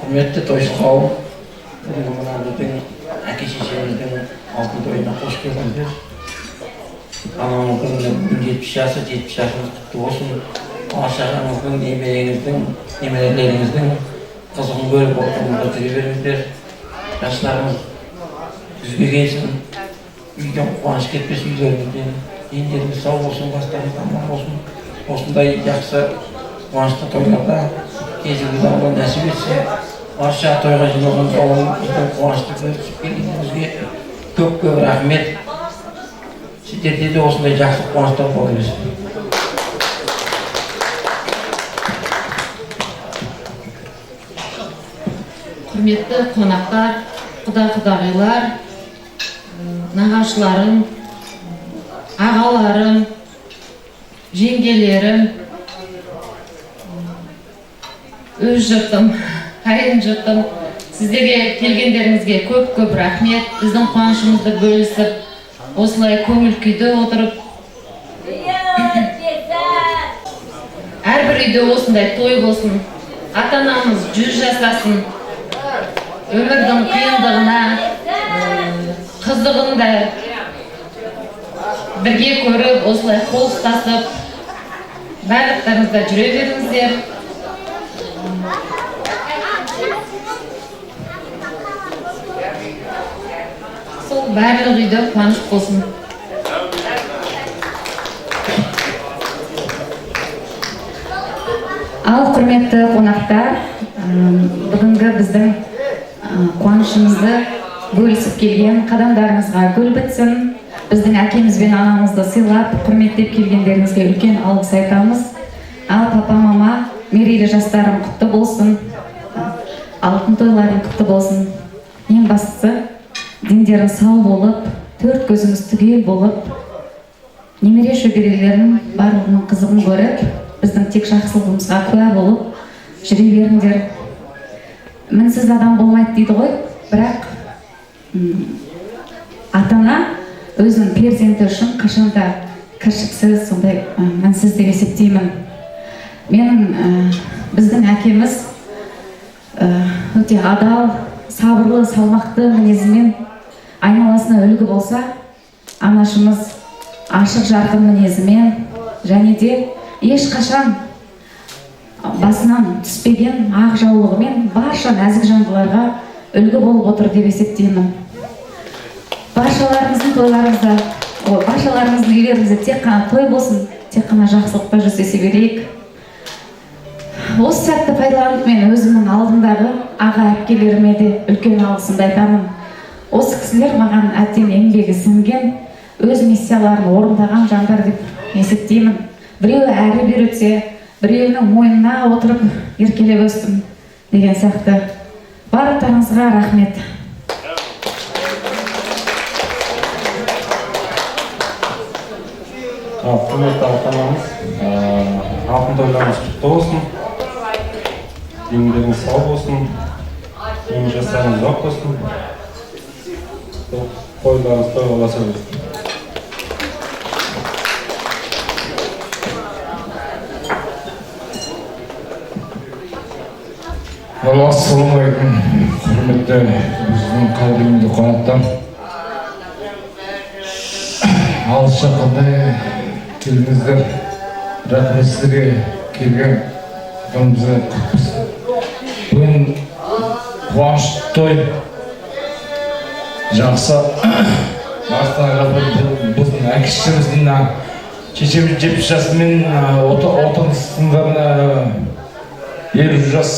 Құрметті тойшы қауым, бүгінгі мына біздің әке шешеміздің алтын тойына қош келдіңіздер. Анамның күнінде бүгін 70 жасы, 70 жасыңыз құтты болсын. Бала-шағаңыздың, немерелеріңіздің қызығын көріп отырыңызға жүре беріңіздер. Жастарыңыз жүзге келсін, үйден қуаныш кетпес үйлеріңізден. Дендеріңіз сау болсын, бастарыңыз аман болсын. Осындай жақсы қуанышты тойларда кезіңізді Алла нәсіп етсе, барша тойға жиналған қауымымыздың қуанышты бөлісіп келгеніңізге көп рахмет. Сіздерде де осындай жақсы қуаныштар бола берсін. Құрметті қонақтар, құда-құдағилар, нағашыларым, ағаларым, жеңгелерім, өз жұртым, қайын жұртым, сіздерге келгендеріңізге көп рахмет. Біздің қуанышымызды бөлісіп, осылай көңіл күйді отырып, әрбір үйде осындай той болсын, ата-анамыз 100 жасасын, өмірдің қиындығына, қызығын да бірге көріп, осылай қол ұстасып, барлықтарыңызда жүре беріңіздер. Сол барлық үйде қуаныш болсын. Ал құрметті қонақтар, бүгінгі біздің қуанышымызды бөлісіп келген қадамдарыңызға гүл бітсін. Біздің әкеміз бен анамызды сыйлап, құрметтеп келгендеріңізге үлкен алғыс айтамыз. Ал папа, мама, мерейлі жастарым құтты болсын. Алтын тойларың құтты болсын. Ең бастысы, дендерің сау болып, төрт көзіміз түгел болып, немере шөберелерінің барлығының қызығын көріп, біздің тек жақсылығымызға куә болып жүре беріңдер. Мінсіз адам болмайды дейді ғой, бірақ ата-ана өзінің перзенті үшін қашанда кіршіксіз, сондай мінсіз деп есептеймін. Біздің әкеміз өте адал, сабырлы, салмақты мінезімен айналасына үлгі болса, анашымыз ашық жарқын мінезімен және де ешқашан басынан түспеген ақ жаулығымен барша нәзік жандыларға үлгі болып отыр деп есептеймін. Баршаларыңыздың үйлеріңізде тек қана той болсын, тек қана жақсылықта жүздесе берейік. Осы сәтті пайдаланып мен өзімнің алдымдағы аға әпкелеріме де үлкен алғысымды айтамын. Осы кісілер маған әбден еңбегі сіңген, өз миссияларын орындаған жандар деп есептеймін. Біреуі әрі бері өтсе, біреуінің мойнына отырып еркелеп өстім деген сияқты. Барлықтарыңызға рахмет. Құрметті ата-анамыз, алтын тойларыңыз құтты болсын. Деніңдеріңіз сау болсын. Ең жастарыңыз ұзақ болсын. Тойларыңыз тойласа берсін. Ассалаумағалейкум, құрметті біздің қадірменді қонақтар. Алыс жақындай келдіңіздер. Рахмет сіздерге келген күнімізге құтты. Бүгін қуанышты той. Жақсы. Біздің әке-шешеміздің шешеміз 70 жасымен отандастарына 50 жас.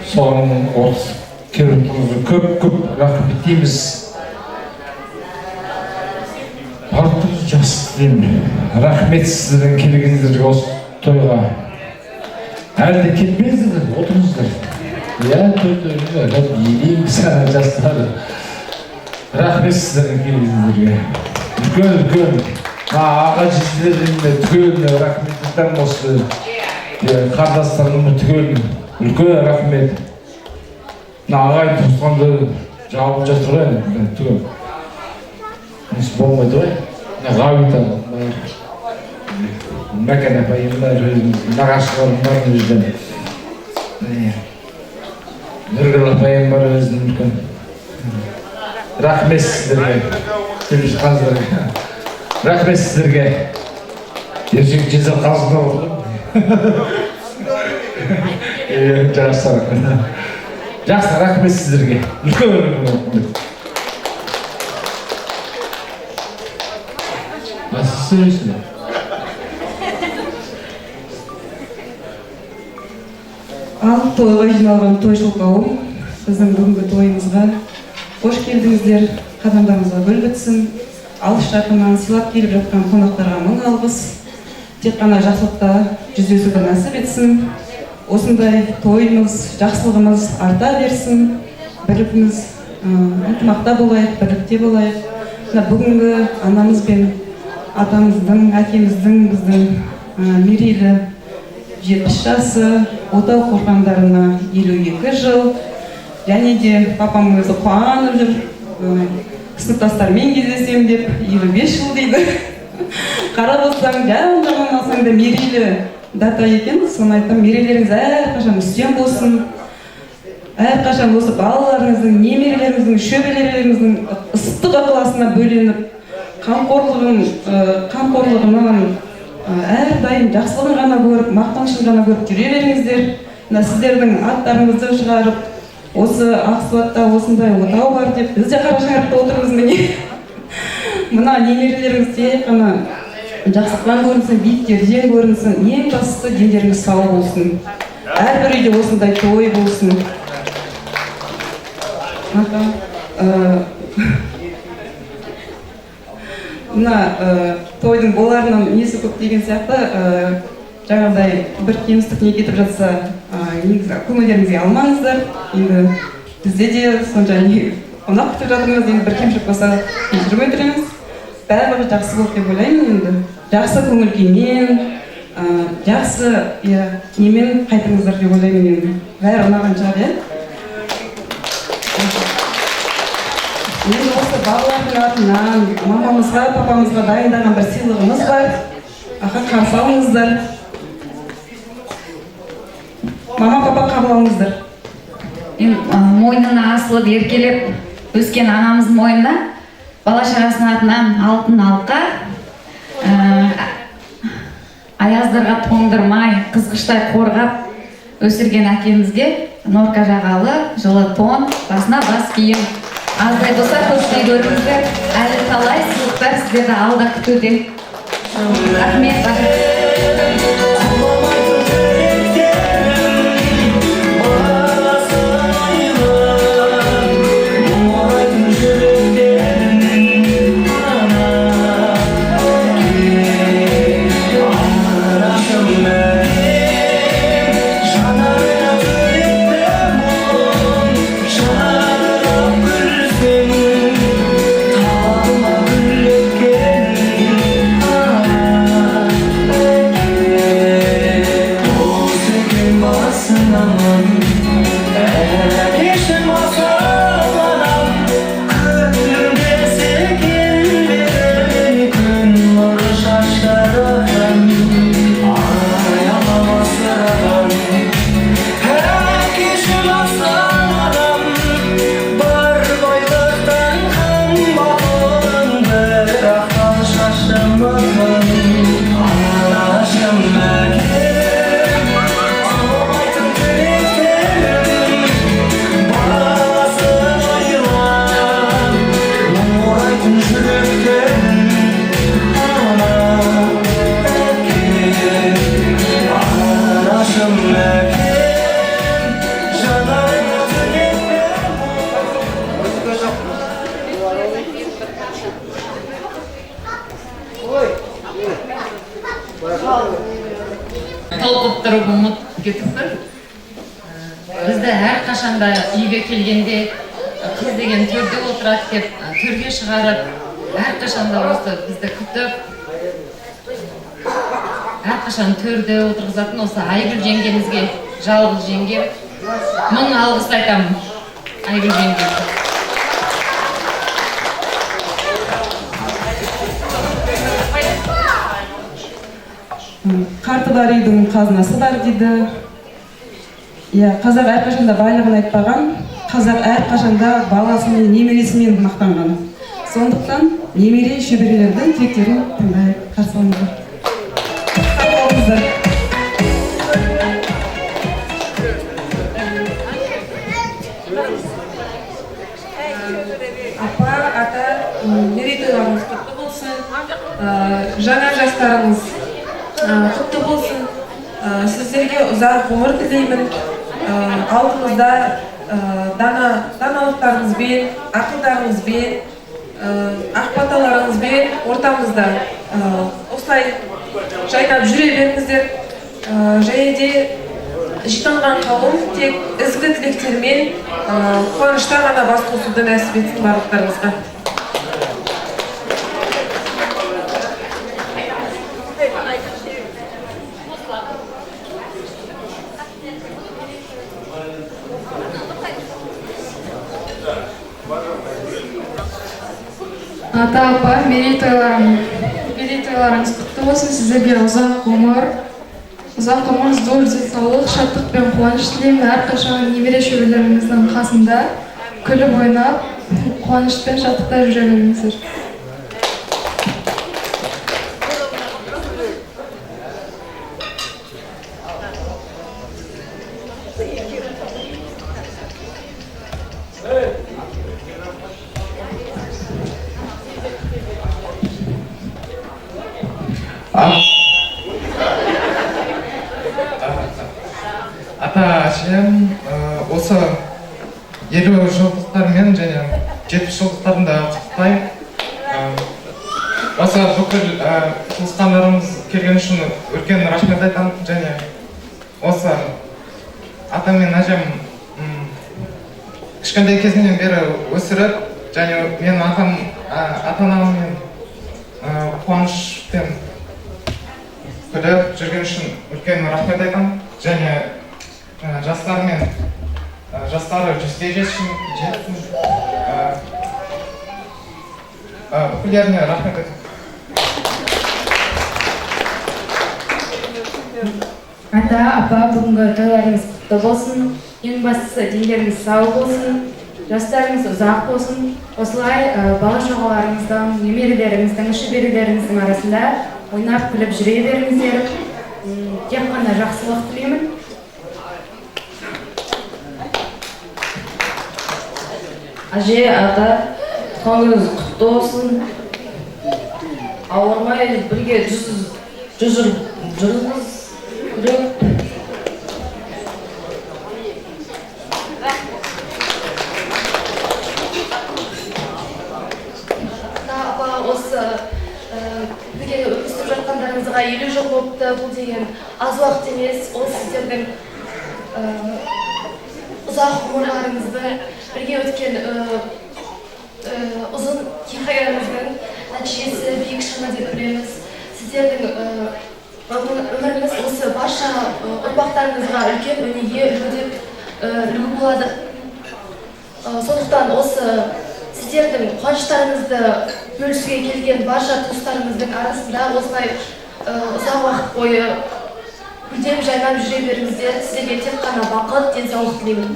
Соның 30 келгеніңізге көп рахмет дейміз. Барлықтарыңыз жақсы деймін. Рахмет сіздердің келгеніңіздерге осы тойға. Әлі де кетпеңіздер, отырыңыздар. Тойға елейміз жастар. Рахмет сіздердің келгеніңіздерге. Үлкен аға жездеріме түгел рахмет осы қардастарыма түгел үлкен рахмет. Ағай туысқанды жауып жатыр ғой, түгел. Осы болмайды ғой. Ғабита Мәкен апайымдар, нағашыларым бар өзден. Нұргүл апайым бар өздің үлкен. Рахмет сіздерге, келіп жатқаныңыздарға. Рахмет сіздерге. Ертең жезір қазында оқыдым. Жақсы, рахмет сіздерге. Үлкен рахмет. Сіз сөйлесіңдер. Ал тойға жиналған тойшыл қауым, біздің бүгінгі тойымызға қош келдіңіздер, қадамдарыңызға гүл бітсін. Алыс жақыннан сыйлап келіп жатқан қонақтарға мың алғыс. Тек қана жақсылықта жүздесуді нәсіп етсін. Осындай тойымыз, жақсылығымыз арта берсін. Бірлігіміз ынтымақта болайық, бірлікте болайық. Бүгінгі анамыз бен атамыздың, әкеміздің, біздің мерейлі 70 жасы, отау құрбандарына 52 жыл. Және де папам өзі қуанып жүр. Сыныптастармен кездесем деп 55 жыл дейді. Қарап отырсаң, жан-жағынан алсаң да мерейлі дата екен. Соны айтам, мерейлеріңіз әрқашан үстем болсын. Әрқашан осы балаларыңыздың, немерелеріңіздің, шөберелеріңіздің ыстық ықыласына бөленіп, қамқорлығынан әрдайым жақсылығын ғана көріп, мақтанышын ғана көріп жүре беріңіздер. Сіздердің аттарыңызды шығарып, осы Ақсуатта осындай отау бар деп, біз де Қарашаңырақта отырмыз міне. Мына немерелеріңіз тек қана жақсылықтан көрінсін, биіктерден көрінсін, ең бастысы дендеріңіз сау болсын. Әрбір үйде осындай той болсын. Мына тойдың боларынан несі көп деген сияқты, жаңағыдай бір кемістік не кетіп жатса, көңілдеріңізге алмаңыздар. Енді бізде де сонша қонақ күтіп жатырмыз, енді бір кемшілік болса кешірім өтінеміз. Бәрі жақсы болды деп ойлаймын енді. Жақсы көңіл күймен, жақсы немен қайтыңыздар деп ойлаймын енді. Бәрі ұнаған шығар, иә? Енді осы балалардың атынан мамамызға, папамызға дайындаған бір сыйлығымыз бар. Аға, қарсы алыңыздар. Мама, папа, қабыл алыңыздар. Мойнына асылып еркелеп өскен анамыздың мойнына бала-шағасының атынан алтын алқа, аяздарға тоңдырмай, қызғыштай қорғап өсірген әкемізге Норка жағалы жылы тон, басына бас киім. Аздай болса көштей көріңіздер, әлі талай сыйлықтар сіздерді алда күтуде. Рахмет. отырып ұмытып кетіп бір. Бізді әрқашанда үйге келгенде қыз деген төрде отырады деп, төрге шығарып, әрқашанда осы бізді күтіп, әрқашан төрде отырғызатын осы Айгүл жеңгемізге, жалғыз жеңгем, мың алғыс айтамын Айгүл жеңгемізге. Қарты бар үйдің қазынасы бар дейді. Қазақ әрқашанда байлығын айтпаған, қазақ әрқашанда баласымен, немересімен мақтанған. Сондықтан немере шөберелердің тілектерін тыңдайық, қарсы алыңыздар. Апа, ата, мерейтойларыңыз құтты болсын. Жаңа жастарыңыз құтты болсын. Сіздерге ұзақ ғұмыр тілеймін. Алдыңызда даналықтарыңызбен, ақылдарыңызбен, ақбаталарыңызбен ортамызда осылай жайнап жүре беріңіздер. Және де жиналған қауым тек ізгі тілектермен қуанышта ғана бас қосуды нәсіп етсін барлықтарыңызға. Ата, апа, мерейтойларыңыз құтты болсын. Сіздерге ұзақ ғұмыр, зор денсаулық, шаттық пен қуаныш тілеймін. Әрқашан немере шөберелеріңіздің қасында күліп ойнап, қуаныш пен шаттықта жүре беріңіздер. Ата-әжем осы 50 жылдықтармен және 70 жылдықтарында құттықтаймын. Осы бүкіл туысқандарымыз келген үшін үлкен рахмет айтамын. Және осы атам мен әжем кішкентай кезімнен бері өсіріп, және мен ата-анаммен қуанышпен күліп жүрген үшін үлкен рахмет айтамын. Және жастары 100-ге жетсін, бүкілдеріне рахмет айтамын. Ата, апа, бүгінгі тойларыңыз құтты болсын. Ең бастысы дендеріңіз сау болсын, жастарыңыз ұзақ болсын. Осылай бала-шағаларыңыздың, немерелеріңіздің, шөберелеріңіздің арасында ойнап күліп жүре беріңіздер. Тек қана жақсылық тілеймін. Әже, ата, туғаныңыз құтты болсын. Ауырмай бірге жүріңіз. Апа, осы бірге өстіп жатқандарыңызға 50 жыл болыпты. Бұл деген аз уақыт емес. Ол сіздердің ұзақ ғұмырларыңызды, бірге өткен ұзын хикаяларыңыздың нәтижесі биік шана деп білеміз. Сіздердің өміріңіз осы барша ұрпақтарыңызға үлкен өнеге, үлгі болады. Сондықтан осы сіздердің қуаныштарыңызды бөлісуге келген барша туыстарыңыздың арасында осылай ұзақ уақыт бойы гүлдеп жайнап жүре беріңіздер. Сіздерге тек қана бақыт, денсаулық тілеймін.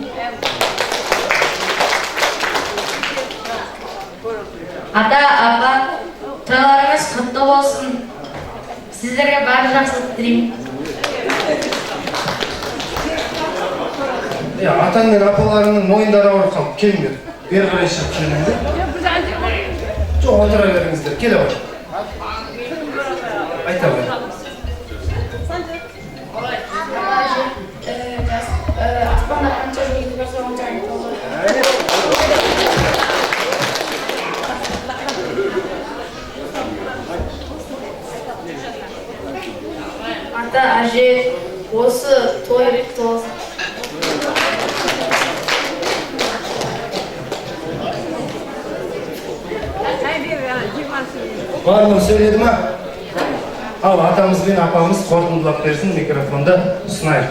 Ата, апа, тойларыңыз құтты болсын. Сіздерге барлық жақсылық тілеймін. Атаң мен апаларыңның мойындары ауырып қалып, келіңдер. Бері қарай шығып жүріңіздер. Жоқ, отыра беріңіздер. Келе бер. Айта бер. Аспанда қанша жолды көрсе онша айтылды. Ата, әже, осы Барлығы сөйледі ма? Ал атамыз бен апамыз қорытындылап берсін, микрофонды ұсынайық.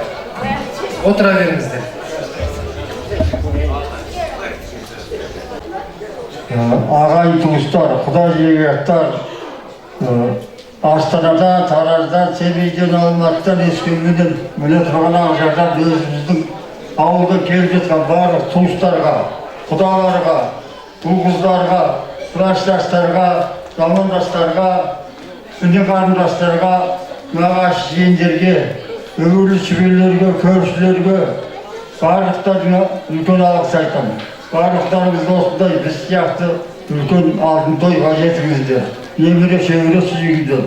Отыра беріңіздер. Ағайын туыстар, құда жегеттар, Астанадан, Тараздан, Семейден, Алматыдан, Ескелдіден, міне тұрған Ақжардан өзіміздің ауылда келіп жатқан барлық туыстарға, құдаларға, ұл-қыздарға, кластастарға, замандастарға, үне қарындастарға, нағаш жиендерге, өгейлі шүбелерге, көршілерге барлықтарына үлкен алғыс айтамын. Барлықтарыңыз осындай біз сияқты үлкен алтын тойға жетіңіздер. Немере шөбере сүйіңіздер.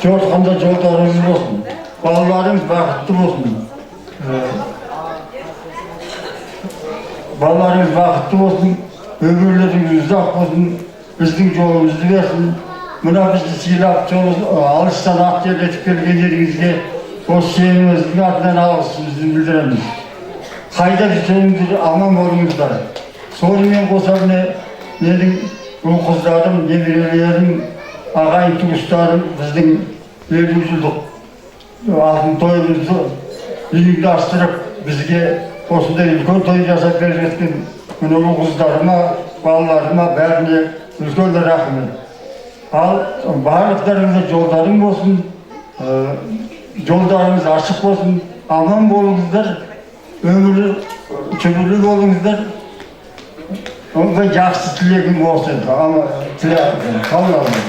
Жортқанда жолдарыңыз болсын. Балаларыңыз бақытты болсын. Балаларыңыз бақытты болсын. Өмірлеріңіз ұзақ болсын. Біздің жолымызды берсін. Мына бізді сыйлап, алыстан ақтерлетіп келгендеріңізге осы сеніміздің атынан алғысымызды білдіреміз. Қайда жүрсеңіздер аман болыңыздар. Сонымен қоса менің ұл-қыздарым, немерелерім, ағайын туыстарым біздің 50 жылдық алтын тойымызды ұйымдастырып бізге осындай үлкен той жасап беріп жатқан міне ұл-қыздарыма, балаларыма бәріне үлкен рахмет. Ал барлықтарыңызға жолдарың болсын, жолдарыңыз ашық болсын, аман болыңыздар, өмірлі сүбірлі болыңыздар. Онда жақсы тілегім осы, тілегім қабыл алыңыз.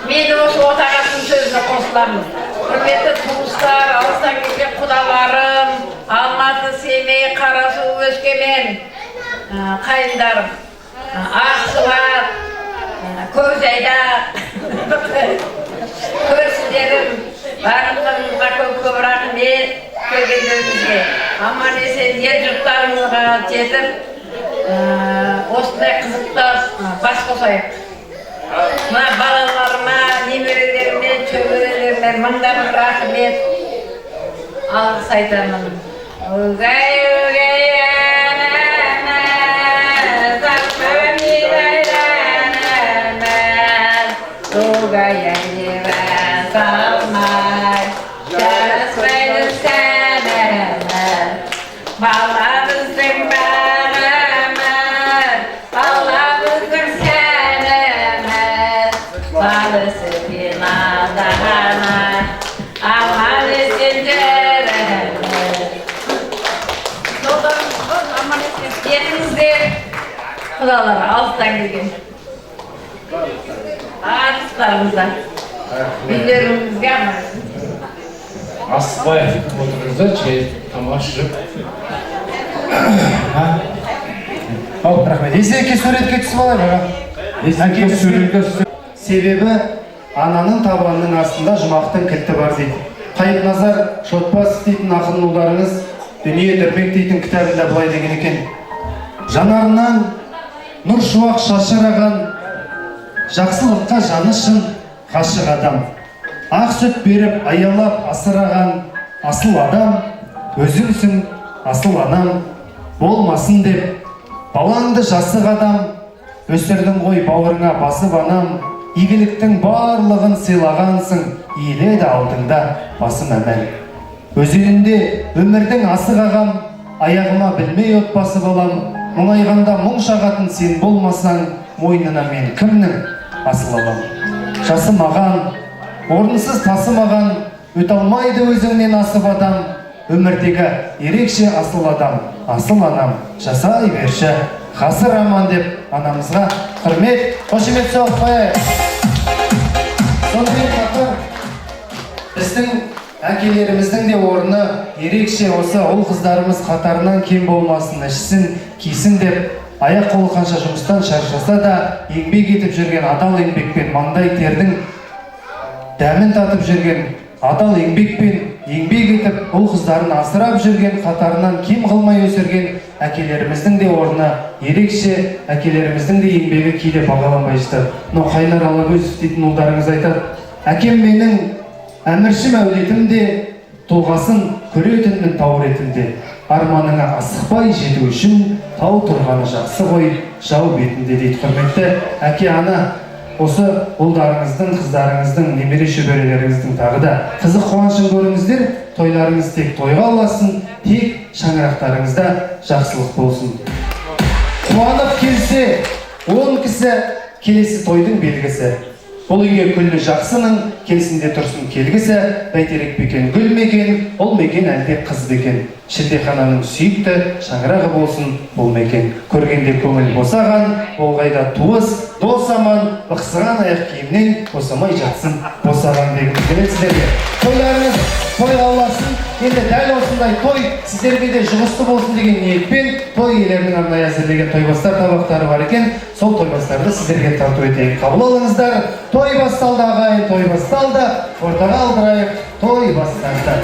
Мен осы отағасының сөзіне қосыламын. Құрметті туыстар, алыстан келген құдаларым, Алматы, Семей, Қарасу, Өскемен, қайындарым, Ақсуат, Көкжайда, көршілерім, барлығыңызға көп рахмет келгендеріңізге. Аман есен ел жұрттарыңызға жетіп, осындай қызықты бас қосайық. Мына балаларыма, немерелеріме, шөберелеріме мыңдап рахмет алғыс айтамын. Өгей анамыз, ақшамид айранамыз, өгей әнеміз алмай, жараспайды сәніміз, баламыздың бағымыз, баламыздың сәніміз, балысы пен алдағаны, аман есен Жетіңіздер, құдалар, алыстан келген. Арыстарыңыздар, үйлеріңізге аман. Асықпай отырыңыздар, шай тамақ ішіп. Рахмет. Есеке суретке түсіп алайық. Себебі ананың табанының астында жұмақтың кілті бар дейді. Қайыпназар Шотбасов дейтін ақын ұлдарыңыз дүние дүрмек дейтін кітабында былай деген екен. Жанарынан нұр шуақ шашыраған, жақсылыққа жаны шын ғашық адам. Ақ сүт беріп аялап асыраған асыл адам, өзіңсің асыл анам, болмасын деп балаңды жасық адам, өсірдің ғой бауырыңа басып анам, игіліктің барлығын сыйлағансың, иіледі алдыңда басым әмән. Өзенінде өмірдің асық ағам, аяғыма білмей отбасы балам, мұңайғанда мұң шағатын сен болмасаң, мойнына мен кімнің асыл алам. Жасымаған, орынсыз тасымаған, өте алмайды өзіңнен асып адам, өмірдегі ерекше асыл адам, асыл анам, жасай берші, ғасыр аман деп анамызға құрмет, қошемет соғып қояйық. Сонымен қатар біздің әкелеріміздің де орны ерекше, осы ұл қыздарымыз қатарынан кем болмасын, ішсін, кисін деп, аяқ қолы қанша жұмыстан шаршаса да еңбек етіп жүрген адал еңбекпен, маңдай тердің дәмін татып жүрген адал еңбекпен еңбек етіп ұл қыздарын асырап жүрген, қатарынан кем қылмай өсірген әкелеріміздің де орны ерекше, әкелеріміздің де еңбегі кейде бағаланбай жатады. Мынау Қайнар Алагөзов дейтін ұлдарыңыз айтады: әкем менің әміршім әулетімде, тұлғасын көретінмін тау ретінде. Арманыңа асықпай жету үшін тау тұрғаны жақсы ғой жау бетінде дейді. Құрметті әке ана, осы ұлдарыңыздың, қыздарыңыздың, немере шөберелеріңіздің тағы да қызық қуанышын көріңіздер. Тойларыңыз тек тойға ұласын, тек шаңырақтарыңызда жақсылық болсын. Қуанып келсе 10 кісі, келесі тойдың белгісі. Бұл үйге күллі жақсының, келсінде тұрсын келгісі. Бәйтерек бекен гүл мекен, ол мекен әлде қыз бекен. Шілдехананың сүйікті шаңырағы болсын бұл мекен. Көргенде көңіл босаған, болғайда туыс, дос аман, бықсыған аяқ киімнен босамай жатсын босаған дегім келеді сіздерге. Тойларыңыз тойға ұласын. Енді дәл осындай той сіздерге де жұғысты болсын деген ниетпен той иелерінің арнайы әзірлеген тойбастар табақтары бар екен. Сол тойбастарды сіздерге тарту етейік. Қабыл алыңыздар. Той басталды ағайын, той басталды. Ортаға алдырайық той басталды.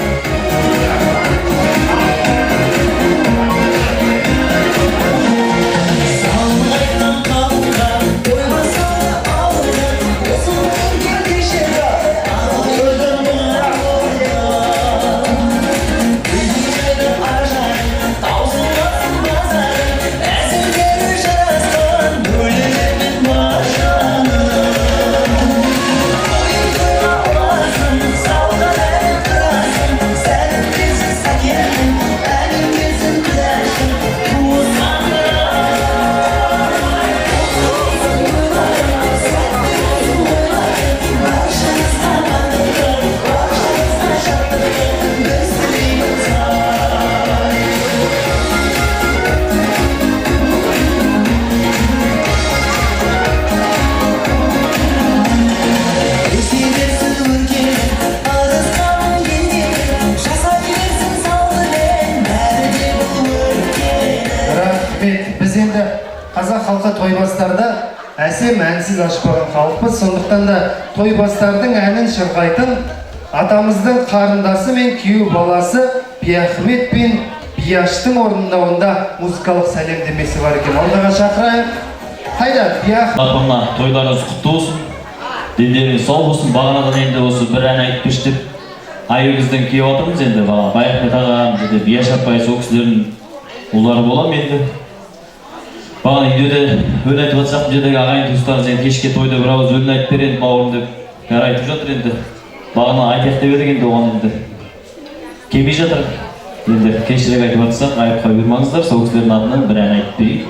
Қазақ халқы тойбастарда әсем әнсіз ашпаған халықпыз. Сондықтан да тойбастардың әнін шырқайтын атамыздың қарындасы мен күйеу баласы Биахмет пен Бияштың орындауында музыкалық сәлемдемесі бар екен. Ондаға шақырайық. Қайда Биахмет? Тойларыңыз құтты болсын. Дендеріңіз сау болсын. Бағанадан енді осы бір ән айтып берші деп айыбыңыздан келіп отырмыз енді. Биахмет ағам, Бияш апай, сол кісілердің ұлдары боламын енді. Бағана үйде өн айтып жатсақ, жердегі ағайын туыстарыңыз енді кешке тойда бір ауыз өлін айтып береді бауырым деп бәрі айтып жатыр енді. Бағана айтайық деп едік енді оған енді келмей жатыр. Енді кешірек айтып жатсақ, айыпқа бұйырмаңыздар, сол кісілердің атынан бір ән айтып берейік.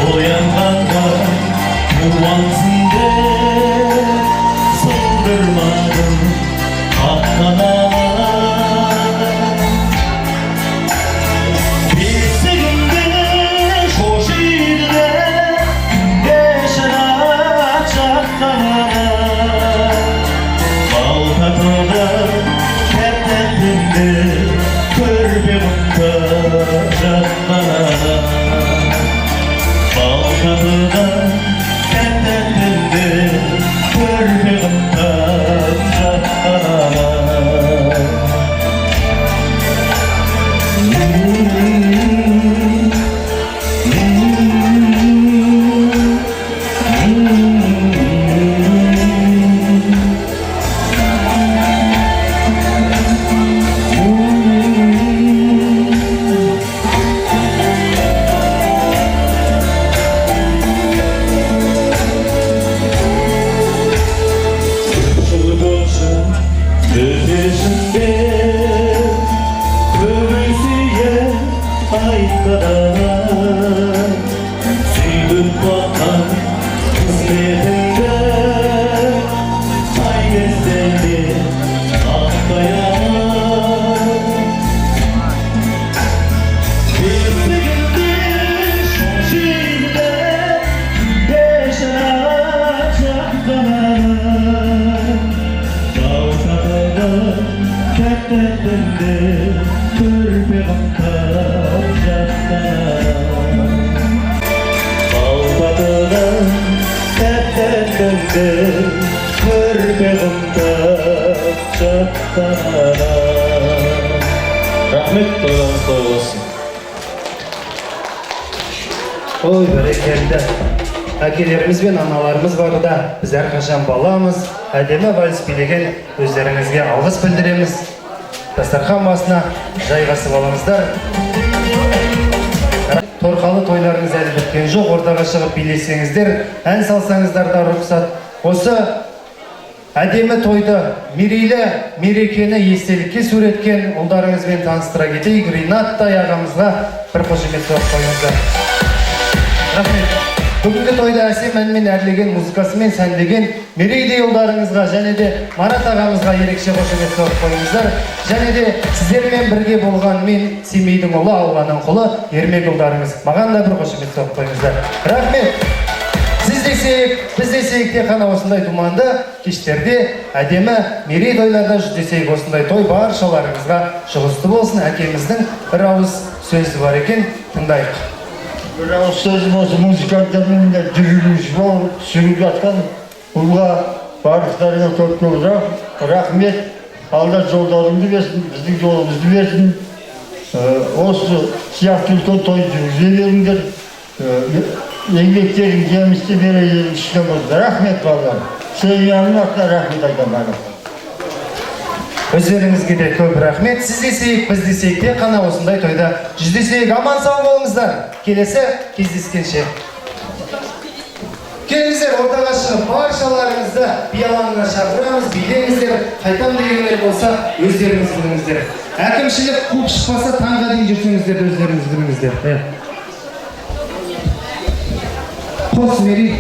Oyanğanda, yuvansında, sındırma. Sözde Körbeğimde Çattana Rahmet, toylarınız toy olsun. Ой, бәрекелді. Әкелеріміз бен аналарымыз барда, біз әрқашан баламыз, әдемі вальс билеген өздеріңізге алғыс білдіреміз. Дастархан басына жайғасып алыңыздар. Торқалы тойларыңыз әлі біткен жоқ, ортаға шығып билесеңіздер, ән салсаңыздар да рұқсат. Осы әдемі тойды, мерейлі мерекені естелікке суреткен ұлдарыңызбен таныстыра кетейік. Ринаттай ағамызға бір қошемет соғып қойыңыздар. Рахмет. Бүгінгі тойда әсем әнмен әрлеген, музыкасымен сәндеген мерейдей ұлдарыңызға және де Марат ағамызға ерекше қошемет соғып қойыңыздар. Және де сіздермен бірге болған мен Семейдің ұлы, Алланың құлы Ермек ұлдарыңыз. Маған да бір қошемет соғып қойыңыздар. Рахмет. Сіз десек, біз десек те қана осындай думанды кештерде әдемі мерей тойларда жүздесек, осындай той баршаларыңызға шығысты болсын. Әкеміздің бір ауыз сөзі бар екен, тыңдайық. Bir ağız sözüm olsun, müzikantarının da dürülmüş bol, sürüp yatkan ұлға барлықтарына көп рахмет. Алла жолдарыңды берсін, біздің жолымызды берсін. Осы сияқты үлкен той жүргізе беріңдер. Еңбектерің жемісті берелерің ішіне болды. Рахмет балалар. Семьяның атына рахмет айтамын. Өздеріңізге де көп рахмет. Сіз десейік, біз десейік те қана осындай тойда жүздесейік. Аман сау болыңыздар. Келесі кездескенше. Келіңіздер, ортаға шығып, баршаларыңызды би алаңына шақырамыз, билеңіздер, қайтам дегендер болса, өздеріңіз біліңіздер. Әкімшілік қуып шықпаса, таңға дейін жүрсеңіздер, өздеріңіз біліңіздер. Қос мерей